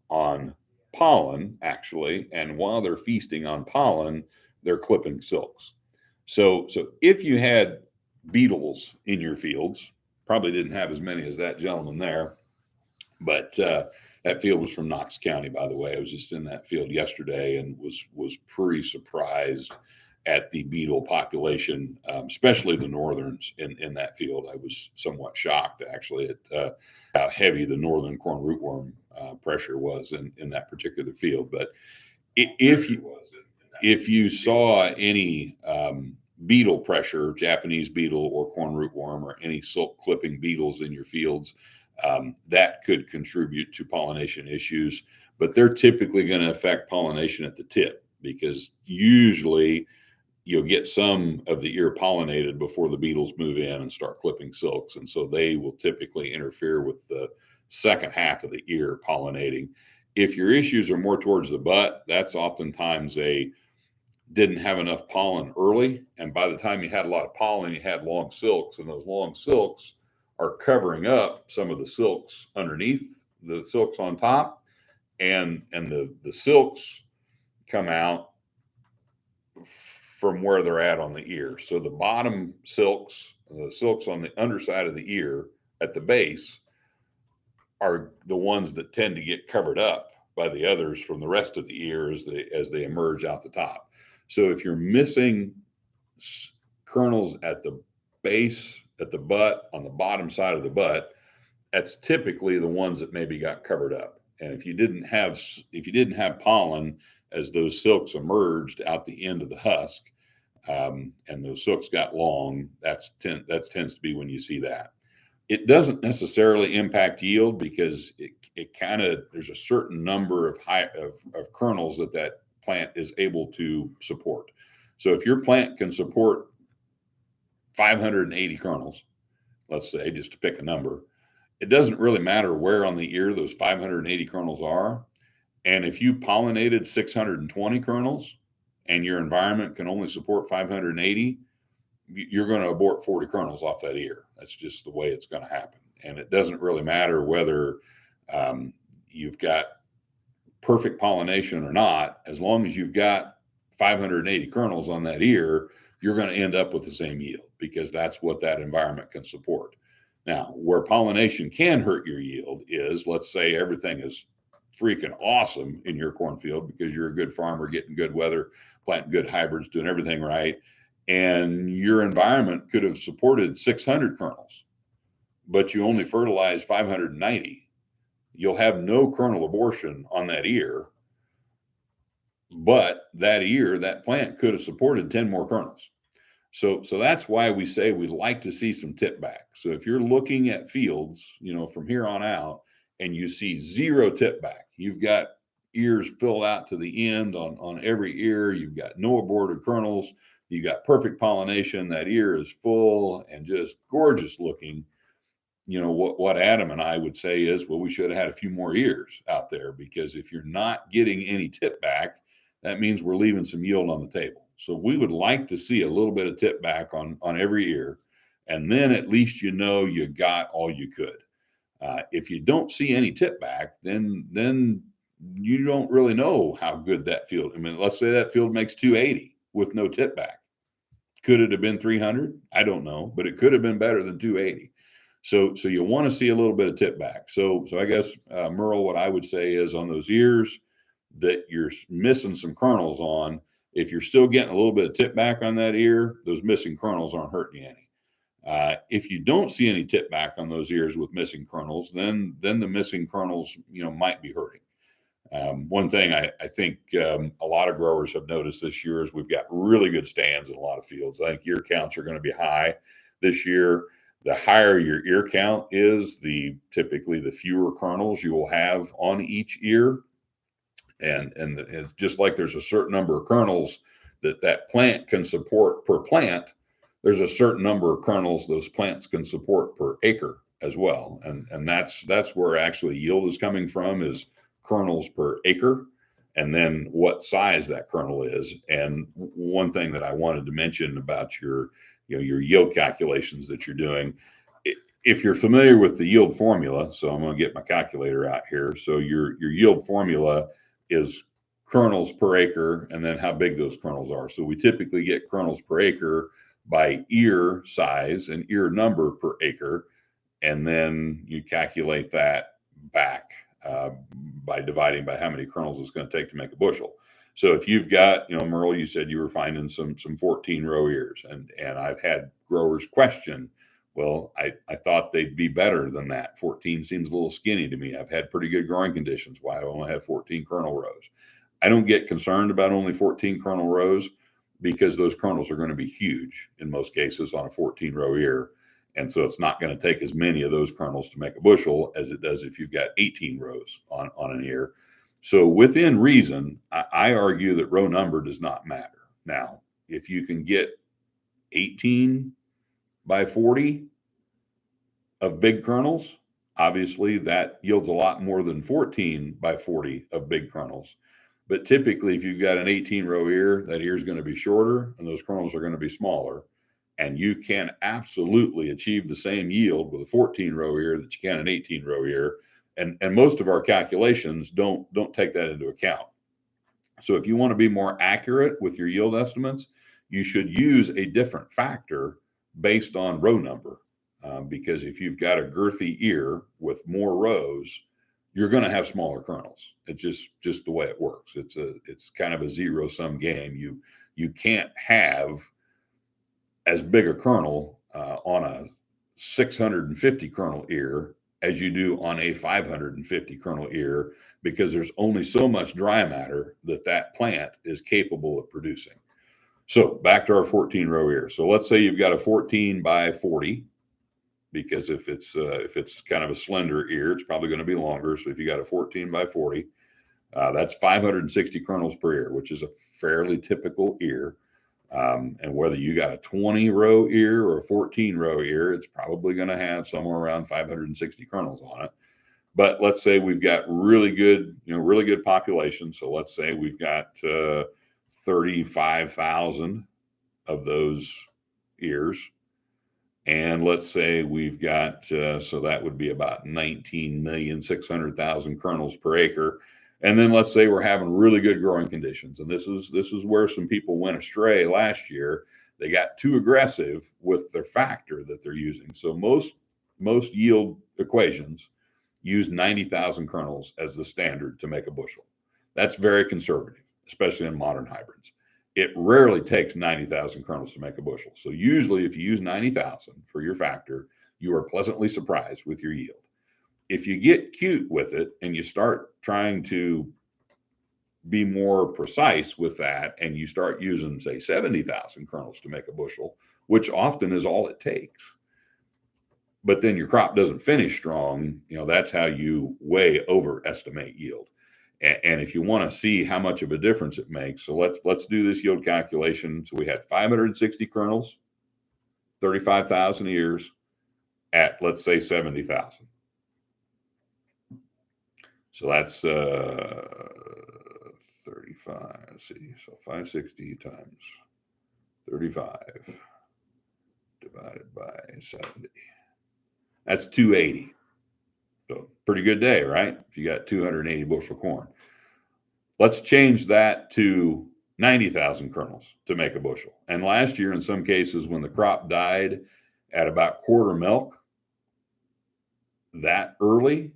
on pollen, actually. And while they're feasting on pollen, they're clipping silks. So if you had beetles in your fields, probably didn't have as many as that gentleman there, but that field was from Knox County, by the way. I was just in that field yesterday and was pretty surprised at the beetle population, especially the northerns in that field. I was somewhat shocked actually at how heavy the northern corn rootworm pressure was in that particular field. But if you saw any beetle pressure, Japanese beetle or corn rootworm or any silk clipping beetles in your fields, that could contribute to pollination issues, but they're typically going to affect pollination at the tip, because usually you'll get some of the ear pollinated before the beetles move in and start clipping silks. And so they will typically interfere with the second half of the ear pollinating. If your issues are more towards the butt, that's oftentimes didn't have enough pollen early. And by the time you had a lot of pollen, you had long silks, and those long silks are covering up some of the silks underneath the silks on top. And the silks come out from where they're at on the ear. So the bottom silks, the silks on the underside of the ear at the base, are the ones that tend to get covered up by the others from the rest of the ear as they emerge out the top. So if you're missing kernels at the base, at the butt, on the bottom side of the butt, that's typically the ones that maybe got covered up. And if you didn't have pollen as those silks emerged out the end of the husk, and those silks got long, that tends to be when you see that. It doesn't necessarily impact yield because it kind of, there's a certain number of kernels that plant is able to support. So if your plant can support 580 kernels, let's say, just to pick a number, it doesn't really matter where on the ear those 580 kernels are. And if you pollinated 620 kernels and your environment can only support 580, you're going to abort 40 kernels off that ear. That's just the way it's going to happen. And it doesn't really matter whether you've got perfect pollination or not. As long as you've got 580 kernels on that ear, you're going to end up with the same yield because that's what that environment can support. Now, where pollination can hurt your yield is, let's say everything is freaking awesome in your cornfield because you're a good farmer, getting good weather, planting good hybrids, doing everything right. And your environment could have supported 600 kernels, but you only fertilize 590. You'll have no kernel abortion on that ear, but that plant could have supported 10 more kernels. So that's why we say we like to see some tip back. So if you're looking at fields, from here on out, and you see zero tip back, you've got ears filled out to the end on every ear, you've got no aborted kernels, you got perfect pollination, that ear is full and just gorgeous looking. What Adam and I would say is, well, we should have had a few more ears out there, because if you're not getting any tip back, that means we're leaving some yield on the table. So we would like to see a little bit of tip back on every ear, and then at least you got all you could. If you don't see any tip back, then you don't really know how good that field. I mean, let's say that field makes 280 with no tip back. Could it have been 300? I don't know, but it could have been better than 280. So you want to see a little bit of tip back. So I guess, Merle, what I would say is on those ears that you're missing some kernels on, if you're still getting a little bit of tip back on that ear, those missing kernels aren't hurting you any. If you don't see any tip back on those ears with missing kernels, then the missing kernels, might be hurting. One thing I think a lot of growers have noticed this year is we've got really good stands in a lot of fields. I think ear counts are going to be high this year. The higher your ear count is, typically the fewer kernels you will have on each ear. And it's just like there's a certain number of kernels that plant can support per plant, there's a certain number of kernels those plants can support per acre as well. And that's where actually yield is coming from, is kernels per acre, and then what size that kernel is. And one thing that I wanted to mention about your yield calculations that you're doing, if you're familiar with the yield formula, so I'm going to get my calculator out here. So your yield formula is kernels per acre and then how big those kernels are. So we typically get kernels per acre by ear size and ear number per acre, and then you calculate that back by dividing by how many kernels it's going to take to make a bushel. So if you've got, Merle, you said you were finding some 14 row ears, and I've had growers question, well, I thought they'd be better than that. 14 seems a little skinny to me. I've had pretty good growing conditions. Why do I only have 14 kernel rows? I don't get concerned about only 14 kernel rows, because those kernels are going to be huge in most cases on a 14 row ear. And so it's not going to take as many of those kernels to make a bushel as it does if you've got 18 rows on an ear. So within reason, I argue that row number does not matter. Now, if you can get 18 by 40 of big kernels, obviously that yields a lot more than 14 by 40 of big kernels. But typically, if you've got an 18 row ear, that ear is going to be shorter and those kernels are going to be smaller. And you can absolutely achieve the same yield with a 14 row ear that you can an 18 row ear. And most of our calculations don't take that into account. So if you want to be more accurate with your yield estimates, you should use a different factor based on row number. Because if you've got a girthy ear with more rows, you're going to have smaller kernels. It's just the way it works. It's kind of a zero-sum game. You can't have as big a kernel on a 650 kernel ear as you do on a 550 kernel ear, because there's only so much dry matter that plant is capable of producing. So back to our 14 row ear. So let's say you've got a 14 by 40, because if it's kind of a slender ear, it's probably going to be longer. So if you got a 14 by 40, that's 560 kernels per ear, which is a fairly typical ear. And whether you got a 20 row ear or a 14 row ear, it's probably going to have somewhere around 560 kernels on it. But let's say we've got really good population. So let's say we've got 35,000 of those ears. And let's say we've got, so that would be about 19,600,000 kernels per acre. And then let's say we're having really good growing conditions. And this is where some people went astray last year. They got too aggressive with their factor that they're using. So most yield equations use 90,000 kernels as the standard to make a bushel. That's very conservative, especially in modern hybrids. It rarely takes 90,000 kernels to make a bushel. So usually if you use 90,000 for your factor, you are pleasantly surprised with your yield. If you get cute with it and you start trying to be more precise with that, and you start using, say, 70,000 kernels to make a bushel, which often is all it takes, but then your crop doesn't finish strong, that's how you way overestimate yield. And if you want to see how much of a difference it makes, so let's do this yield calculation. So we had 560 kernels, 35,000 ears at, let's say, 70,000. So that's 35. Let's see. So 560 times 35 divided by 70. That's 280. So pretty good day, right? If you got 280 bushel corn. Let's change that to 90,000 kernels to make a bushel. And last year, in some cases, when the crop died at about quarter milk that early,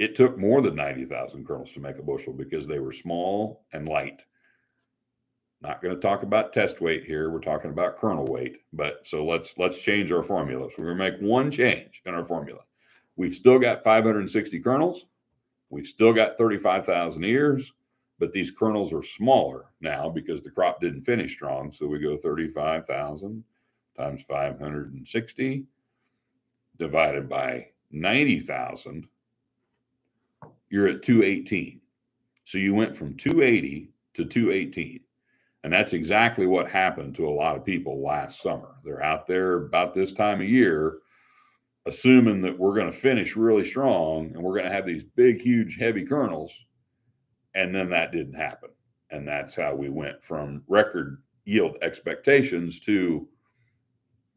it took more than 90,000 kernels to make a bushel because they were small and light. Not going to talk about test weight here. We're talking about kernel weight. But so let's change our formula. So we're going to make one change in our formula. We've still got 560 kernels. We've still got 35,000 ears, but these kernels are smaller now because the crop didn't finish strong. So we go 35,000 times 560 divided by 90,000. You're at 218. So you went from 280 to 218. And that's exactly what happened to a lot of people last summer. They're out there about this time of year, assuming that we're going to finish really strong and we're going to have these big, huge, heavy kernels. And then that didn't happen. And that's how we went from record yield expectations to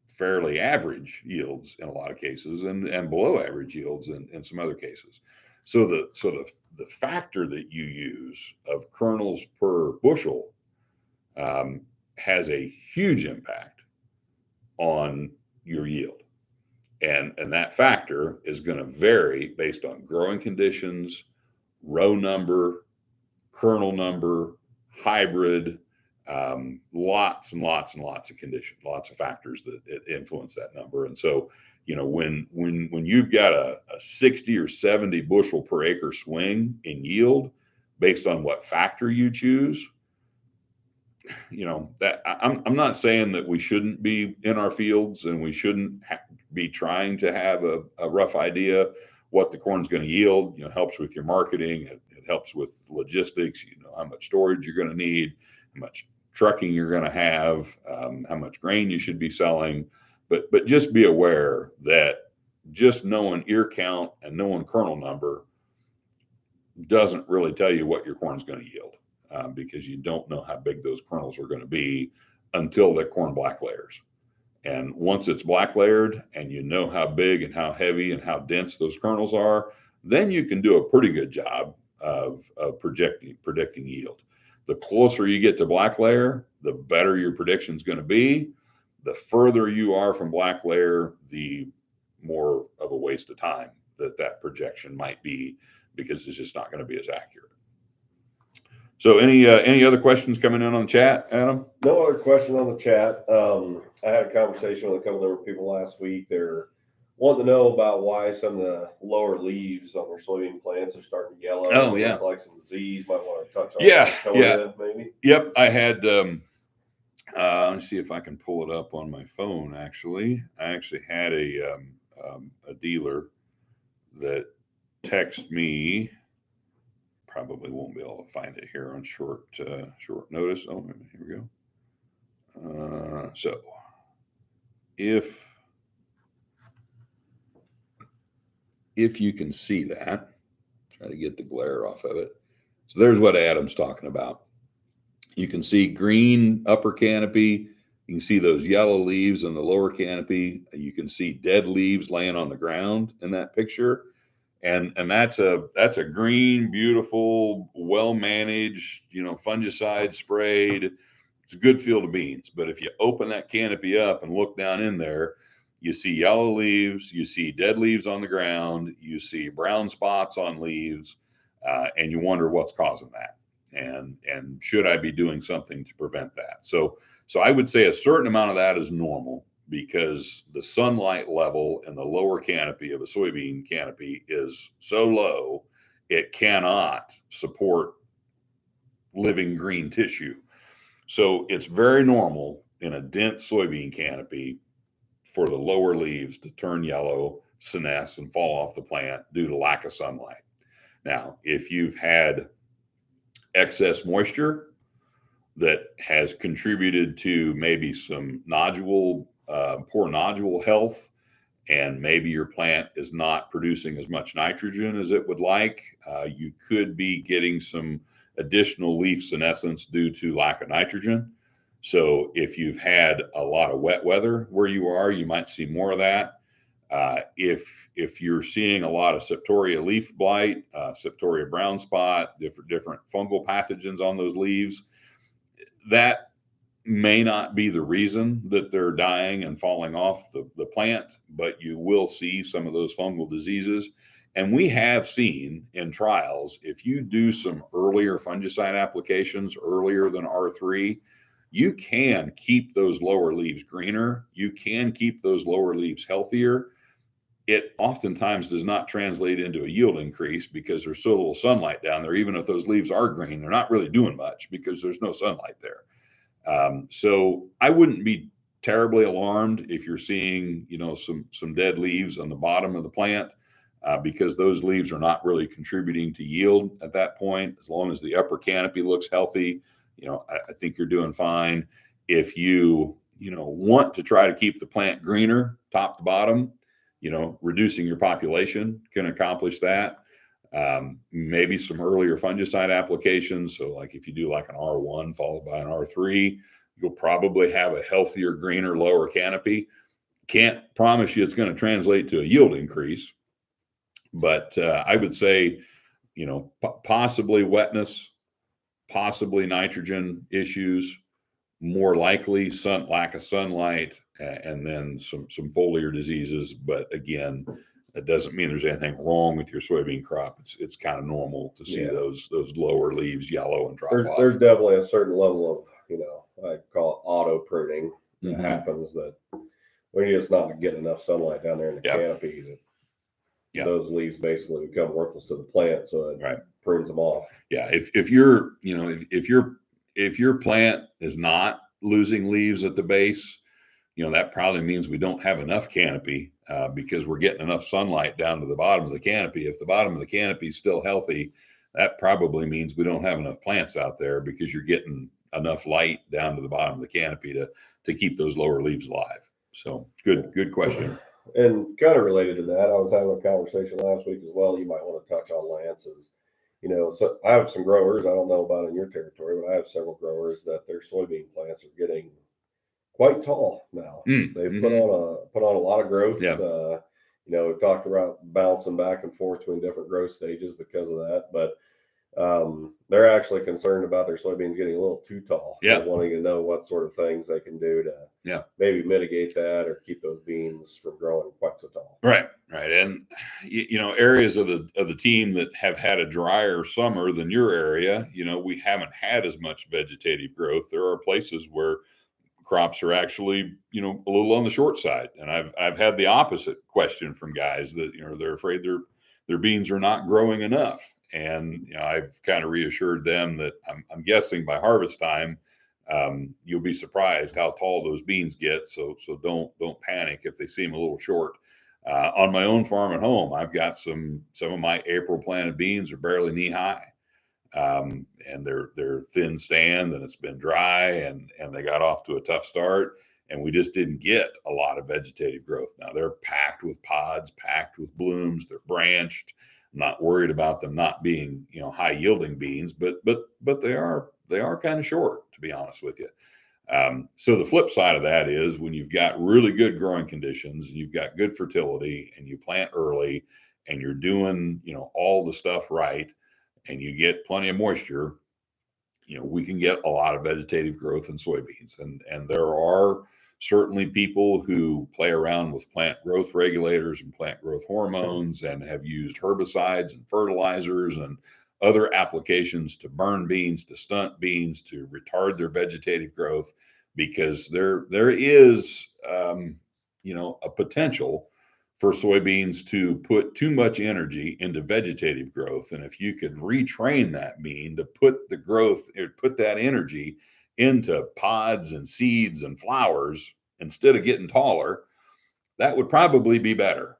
fairly average yields in a lot of cases, and below average yields in some other cases. So the factor that you use of kernels per bushel has a huge impact on your yield. And that factor is going to vary based on growing conditions, row number, kernel number, hybrid, lots and lots and lots of conditions, lots of factors that influence that number. And so, when you've got a 60 or 70 bushel per acre swing in yield based on what factor you choose, that I'm not saying that we shouldn't be in our fields and we shouldn't be trying to have a rough idea what the corn's going to yield. Helps with your marketing. It helps with logistics. How much storage you're going to need, how much trucking you're going to have, how much grain you should be selling. But just be aware that just knowing ear count and knowing kernel number doesn't really tell you what your corn's going to yield, because you don't know how big those kernels are going to be until the corn black layers. And once it's black layered and you know how big and how heavy and how dense those kernels are, then you can do a pretty good job of predicting yield. The closer you get to black layer, the better your prediction is going to be. The further you are from black layer, the more of a waste of time that projection might be, because it's just not going to be as accurate. So any other questions coming in on the chat, Adam? No other question on the chat. I had a conversation with a couple of people last week. They're wanting to know about why some of the lower leaves on their soybean plants are starting to yellow. Oh, yeah. Looks like some disease. Might want to touch on Yeah. maybe. Yep. I had, let's see if I can pull it up on my phone. Actually, I actually had a dealer that texted me. Probably won't be able to find it here on short notice. Oh, here we go. So if you can see that, try to get the glare off of it. So there's what Adam's talking about. You can see green upper canopy. You can see those yellow leaves in the lower canopy. You can see dead leaves laying on the ground in that picture. And that's a green, beautiful, well-managed, fungicide sprayed. It's a good field of beans. But if you open that canopy up and look down in there, you see yellow leaves, you see dead leaves on the ground, you see brown spots on leaves, and you wonder what's causing that. And should I be doing something to prevent that? So I would say a certain amount of that is normal, because the sunlight level in the lower canopy of a soybean canopy is so low, it cannot support living green tissue. So it's very normal in a dense soybean canopy for the lower leaves to turn yellow, senesce, and fall off the plant due to lack of sunlight. Now, if you've had excess moisture that has contributed to maybe some poor nodule health, and maybe your plant is not producing as much nitrogen as it would like, you could be getting some additional leaf senescence due to lack of nitrogen. So if you've had a lot of wet weather where you are, you might see more of that. If you're seeing a lot of septoria leaf blight, septoria brown spot, different fungal pathogens on those leaves, that may not be the reason that they're dying and falling off the plant, but you will see some of those fungal diseases. And we have seen in trials, if you do some earlier fungicide applications earlier than R3, you can keep those lower leaves greener. You can keep those lower leaves healthier. It oftentimes does not translate into a yield increase because there's so little sunlight down there. Even if those leaves are green, they're not really doing much because there's no sunlight there. So I wouldn't be terribly alarmed if you're seeing, some dead leaves on the bottom of the plant, because those leaves are not really contributing to yield at that point. As long as the upper canopy looks healthy, I think you're doing fine. If you, want to try to keep the plant greener, top to bottom, reducing your population can accomplish that. Maybe some earlier fungicide applications. So like if you do like an R1 followed by an R3, you'll probably have a healthier, greener, lower canopy. Can't promise you it's going to translate to a yield increase, but I would say, possibly wetness, possibly nitrogen issues, more likely lack of sunlight, and then some foliar diseases. But again, that doesn't mean there's anything wrong with your soybean crop. It's kind of normal to see those lower leaves yellow and drop off. There's definitely a certain level of, I call it auto pruning that happens, that when you're just not getting enough sunlight down there in the canopy, that those leaves basically become worthless to the plant. So it prunes them off. Yeah. If your plant is not losing leaves at the base, that probably means we don't have enough canopy, because we're getting enough sunlight down to the bottom of the canopy. If the bottom of the canopy is still healthy, that probably means we don't have enough plants out there, because you're getting enough light down to the bottom of the canopy to keep those lower leaves alive. So good question. And kind of related to that, I was having a conversation last week as well. You might want to touch on, Lance, is, so I have some growers, I don't know about in your territory, but I have several growers that their soybean plants are getting quite tall now. They've put on a lot of growth. We've talked about bouncing back and forth between different growth stages because of that. But They're actually concerned about their soybeans getting a little too tall. Yeah. They're wanting to know what sort of things they can do to maybe mitigate that or keep those beans from growing quite so tall. Right. And areas of the team that have had a drier summer than your area, we haven't had as much vegetative growth. There are places where crops are actually, a little on the short side. And I've had the opposite question from guys that, they're afraid their beans are not growing enough. And I've kind of reassured them that I'm guessing by harvest time, you'll be surprised how tall those beans get. So don't panic if they seem a little short. On my own farm at home, I've got some of my April planted beans are barely knee high. And they're thin stand, and it's been dry, and they got off to a tough start, and we just didn't get a lot of vegetative growth. Now they're packed with pods, packed with blooms, they're branched. I'm not worried about them not being high yielding beans, but they are kind of short, to be honest with you. So the flip side of that is when you've got really good growing conditions and you've got good fertility and you plant early and you're doing all the stuff right, and you get plenty of moisture, we can get a lot of vegetative growth in soybeans. And there are certainly people who play around with plant growth regulators and plant growth hormones and have used herbicides and fertilizers and other applications to burn beans, to stunt beans, to retard their vegetative growth, because there is, a potential for soybeans to put too much energy into vegetative growth. And if you could retrain that bean to put the growth, or put that energy into pods and seeds and flowers instead of getting taller, that would probably be better.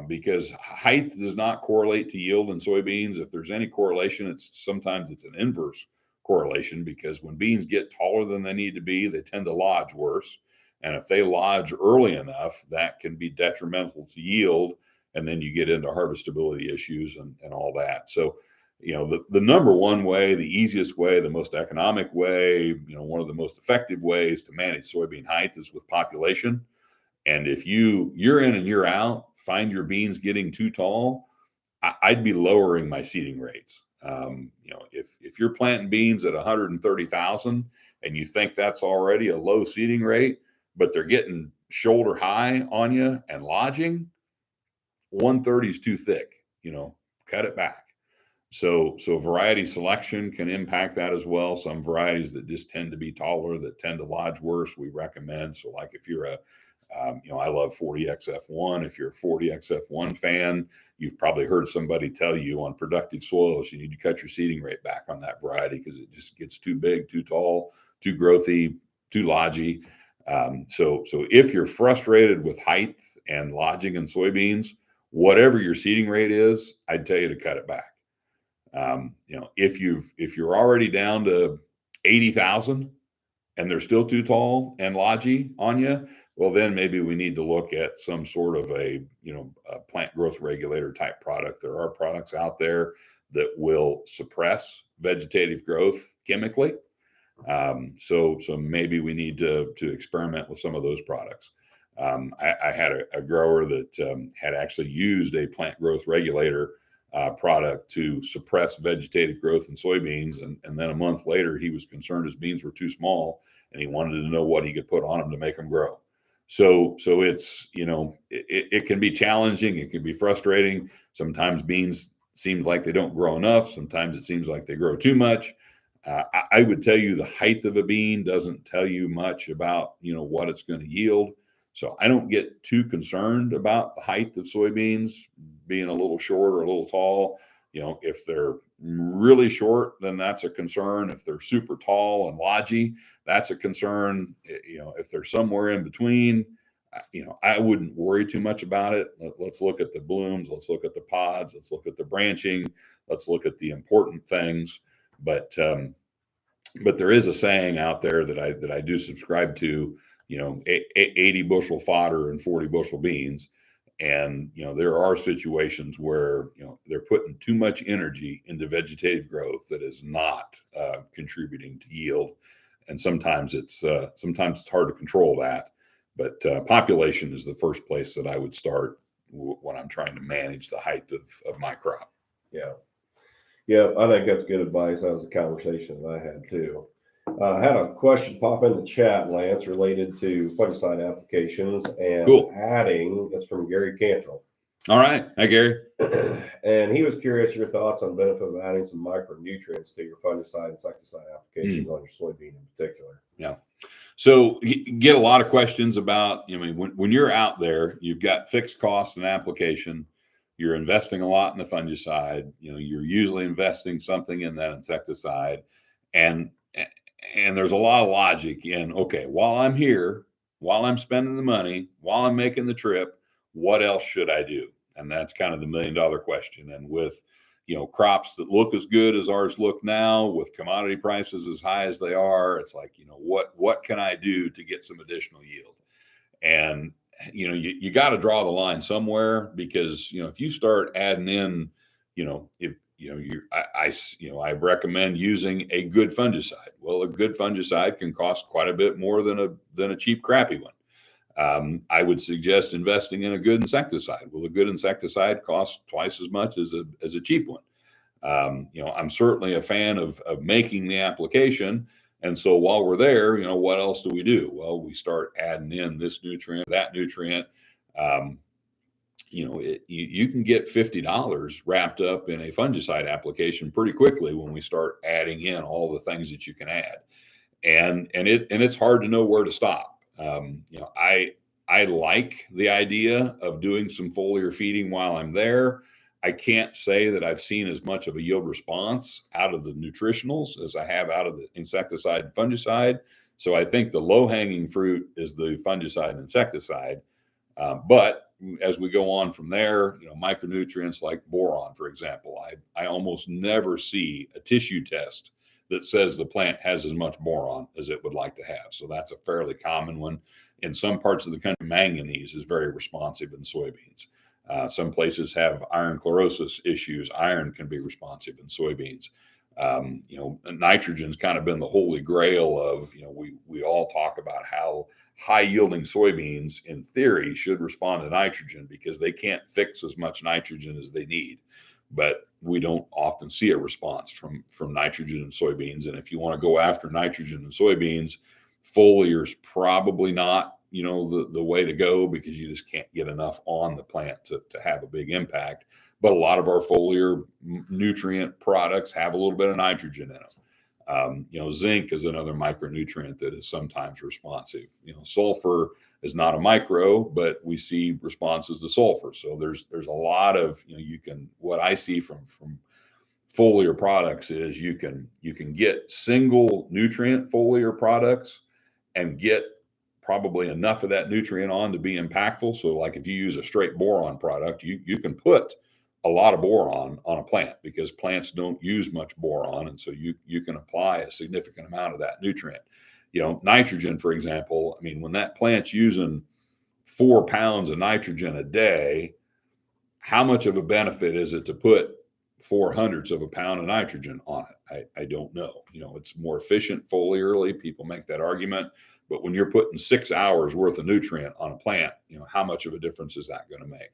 Because height does not correlate to yield in soybeans. If there's any correlation, sometimes it's an inverse correlation, because when beans get taller than they need to be, they tend to lodge worse. And if they lodge early enough, that can be detrimental to yield. And then you get into harvestability issues and all that. So, the number one way, the easiest way, the most economic way, one of the most effective ways to manage soybean height is with population. And if year in and year out find your beans getting too tall, I'd be lowering my seeding rates. If you're planting beans at 130,000 and you think that's already a low seeding rate, but they're getting shoulder high on you and lodging, 130 is too thick, cut it back. So variety selection can impact that as well. Some varieties that just tend to be taller, that tend to lodge worse, we recommend. So like if you're I love 40XF1. If you're a 40XF1 fan, you've probably heard somebody tell you on productive soils, you need to cut your seeding rate back on that variety because it just gets too big, too tall, too growthy, too lodgy. So if you're frustrated with height and lodging in soybeans, whatever your seeding rate is, I'd tell you to cut it back. If you're already down to 80,000 and they're still too tall and lodgy on you, well, then maybe we need to look at some sort of a plant growth regulator type product. There are products out there that will suppress vegetative growth chemically. So maybe we need to experiment with some of those products. I had a grower that had actually used a plant growth regulator product to suppress vegetative growth in soybeans. And then a month later, he was concerned his beans were too small and he wanted to know what he could put on them to make them grow. So it's, it can be challenging. It can be frustrating. Sometimes beans seem like they don't grow enough. Sometimes it seems like they grow too much. I would tell you the height of a bean doesn't tell you much about, what it's going to yield. So I don't get too concerned about the height of soybeans being a little short or a little tall. If they're really short, then that's a concern. If they're super tall and lodgy, that's a concern. If they're somewhere in between, I wouldn't worry too much about it. Let's look at the blooms. Let's look at the pods. Let's look at the branching. Let's look at the important things. But there is a saying out there that I do subscribe to, 80 bushel fodder and 40 bushel beans. And, there are situations where, they're putting too much energy into vegetative growth that is not contributing to yield. And sometimes it's hard to control that. But population is the first place that I would start when I'm trying to manage the height of my crop. Yeah. Yeah, I think that's good advice. That was a conversation that I had too. I had a question pop in the chat, Lance, related to fungicide applications and Cool. adding. It's from Gary Cantrell. All right. Hi, Gary. And he was curious your thoughts on the benefit of adding some micronutrients to your fungicide insecticide applications on your soybean in particular. Yeah. So you get a lot of questions about, when you're out there, you've got fixed costs and application, you're investing a lot in the fungicide, you're usually investing something in that insecticide. And there's a lot of logic in, okay, while I'm here, while I'm spending the money, while I'm making the trip, what else should I do? And that's kind of the $1 million question. And with, crops that look as good as ours look now, with commodity prices as high as they are, it's like, what can I do to get some additional yield? And, you got to draw the line somewhere, because, if you start adding in, I recommend using a good fungicide. Well, a good fungicide can cost quite a bit more than a cheap, crappy one. I would suggest investing in a good insecticide. Well, a good insecticide costs twice as much as a cheap one. I'm certainly a fan of making the application. And so while we're there, what else do we do? Well, we start adding in this nutrient, that nutrient. You can get $50 wrapped up in a fungicide application pretty quickly when we start adding in all the things that you can add. And it's hard to know where to stop. I like the idea of doing some foliar feeding while I'm there. I can't say that I've seen as much of a yield response out of the nutritionals as I have out of the insecticide and fungicide. So I think the low-hanging fruit is the fungicide and insecticide. But as we go on from there, micronutrients like boron, for example, I almost never see a tissue test that says the plant has as much boron as it would like to have. So that's a fairly common one. In some parts of the country, manganese is very responsive in soybeans. Some places have iron chlorosis issues. Iron can be responsive in soybeans. Nitrogen's kind of been the holy grail of, we all talk about how high yielding soybeans in theory should respond to nitrogen because they can't fix as much nitrogen as they need. But we don't often see a response from nitrogen in soybeans. And if you want to go after nitrogen in soybeans, foliar is probably not, the way to go, because you just can't get enough on the plant to have a big impact. But a lot of our foliar nutrient products have a little bit of nitrogen in them. Zinc is another micronutrient that is sometimes responsive. Sulfur is not a micro, but we see responses to sulfur. So there's a lot of, what I see from foliar products is you can get single nutrient foliar products and get probably enough of that nutrient on to be impactful. So like if you use a straight boron product, you can put a lot of boron on a plant because plants don't use much boron. And so you can apply a significant amount of that nutrient. Nitrogen, for example, when that plant's using 4 pounds of nitrogen a day, how much of a benefit is it to put 0.04 of a pound of nitrogen on it? I don't know. It's more efficient foliarly. People make that argument. But when you're putting 6 hours worth of nutrient on a plant, how much of a difference is that going to make?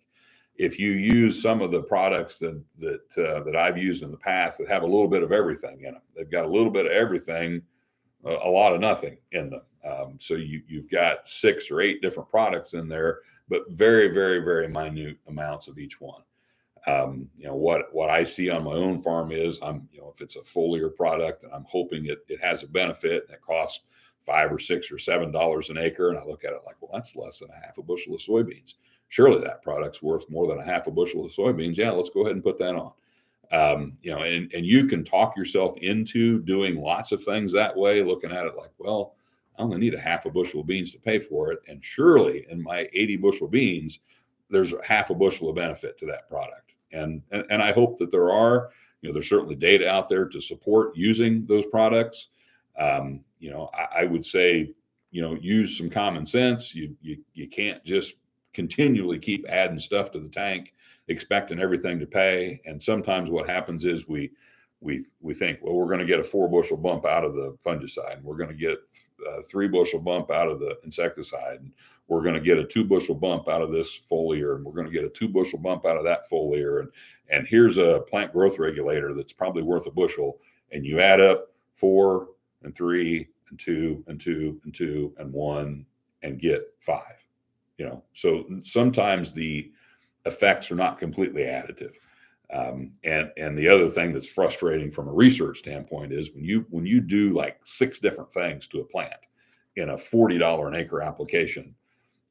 If you use some of the products that I've used in the past that have a little bit of everything in them, they've got a little bit of everything, a lot of nothing in them. So you've got 6 or 8 different products in there, but very, very, very minute amounts of each one. What I see on my own farm is if it's a foliar product and I'm hoping it has a benefit and it costs $5 or $6 or $7 an acre, and I look at it like, well, that's less than a half a bushel of soybeans. Surely that product's worth more than a half a bushel of soybeans. Yeah, let's go ahead and put that on. And you can talk yourself into doing lots of things that way, looking at it like, well, I only need a half a bushel of beans to pay for it. And surely in my 80 bushel beans, there's a half a bushel of benefit to that product. And I hope that there are, there's certainly data out there to support using those products. I would say, use some common sense. You can't just continually keep adding stuff to the tank, expecting everything to pay. And sometimes what happens is we we think, well, we're going to get a 4 bushel bump out of the fungicide, and we're going to get a 3 bushel bump out of the insecticide, and we're going to get a 2 bushel bump out of this foliar, and we're going to get a 2 bushel bump out of that foliar, and here's a plant growth regulator that's probably worth a bushel, and you add up 4 and 3 and 2 and 2 and 2 and 1 and get 5. So sometimes the effects are not completely additive. And the other thing that's frustrating from a research standpoint is when you do like 6 different things to a plant in a $40 an acre application,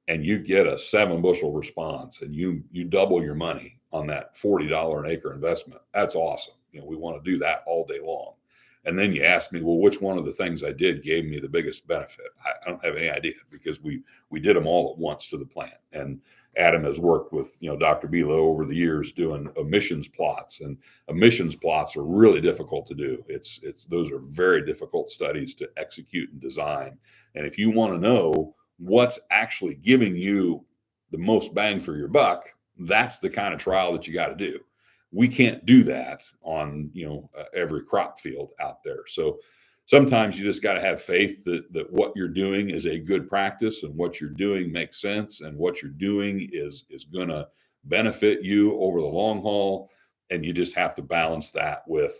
and you get a 7 bushel response, and you double your money on that $40 an acre investment. That's awesome. We want to do that all day long. And then you ask me, well, which one of the things I did gave me the biggest benefit? I don't have any idea, because we did them all at once to the plant. And Adam has worked with, Dr. Bilo over the years doing emissions plots, and emissions plots are really difficult to do. Those are very difficult studies to execute and design. And if you want to know what's actually giving you the most bang for your buck, that's the kind of trial that you got to do. We can't do that on, every crop field out there. So sometimes you just got to have faith that what you're doing is a good practice, and what you're doing makes sense, and what you're doing is going to benefit you over the long haul. And you just have to balance that with,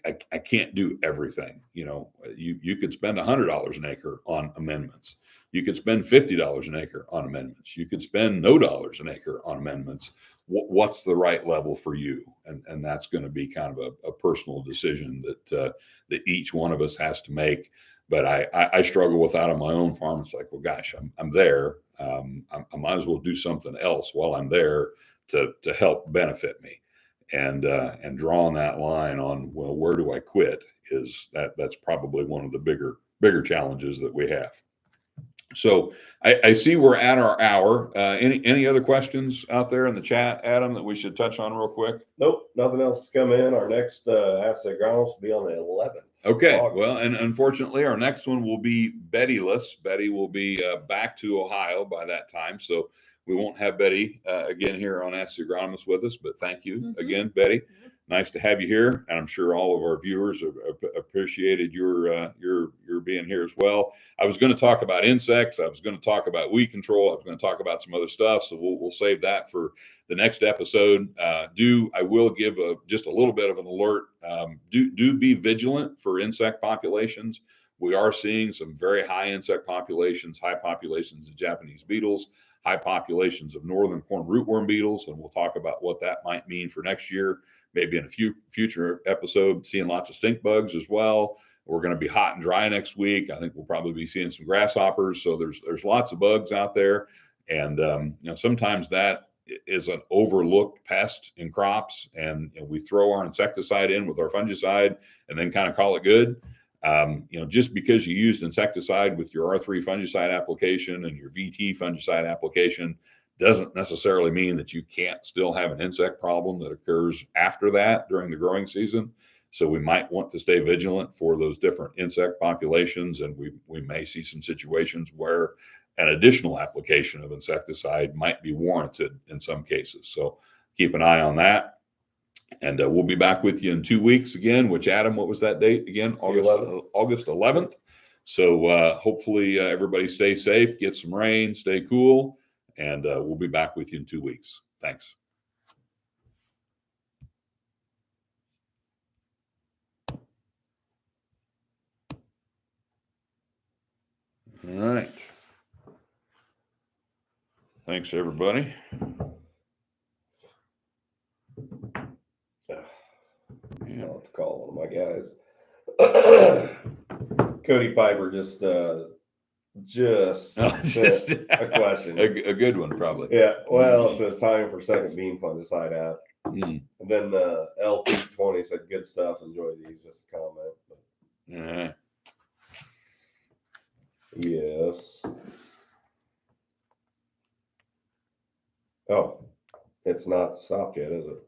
I can't do everything. You could spend $100 an acre on amendments. You could spend $50 an acre on amendments. You could spend no dollars an acre on amendments. What's the right level for you? And that's going to be kind of a personal decision that each one of us has to make. But I struggle with that on my own farm. It's like, well, gosh, I'm there. I might as well do something else while I'm there to help benefit me. And drawing that line on, well, where do I quit, that's probably one of the bigger challenges that we have. So I see we're at our hour. Any other questions out there in the chat, Adam, that we should touch on real quick? Nope, nothing else to come in. Our next Ask the Agronomist will be on the 11th. Okay, well, and unfortunately, our next one will be Bettyless. Betty will be back to Ohio by that time, so we won't have Betty again here on Ask the Agronomist with us. But thank you again, Betty. Nice to have you here, and I'm sure all of our viewers have appreciated your being here as well. I was going to talk about insects. I was going to talk about weed control. I was going to talk about some other stuff. So we'll save that for the next episode. I will give just a little bit of an alert. Do be vigilant for insect populations. We are seeing some very high insect populations, high populations of Japanese beetles, high populations of northern corn rootworm beetles, and we'll talk about what that might mean for next year. Maybe in a future episode, seeing lots of stink bugs as well. We're going to be hot and dry next week. I think we'll probably be seeing some grasshoppers. So there's lots of bugs out there, and sometimes that is an overlooked pest in crops, and we throw our insecticide in with our fungicide and then kind of call it good. Just because you used insecticide with your R3 fungicide application and your VT fungicide application doesn't necessarily mean that you can't still have an insect problem that occurs after that during the growing season. So we might want to stay vigilant for those different insect populations, and we may see some situations where an additional application of insecticide might be warranted in some cases. So keep an eye on that. And we'll be back with you in 2 weeks again, which, Adam, what was that date again? August 11th. So hopefully everybody stay safe, get some rain, stay cool, and we'll be back with you in 2 weeks. Thanks. All right. Thanks, everybody. I'll have to call one of my guys. Cody Piper just sent a question. A good one, probably. Yeah. Well, it says time for second bean fungicide out. And then Ep15 said good stuff. Enjoy these. Just a comment. But yes. Oh, it's not stopped yet, is it?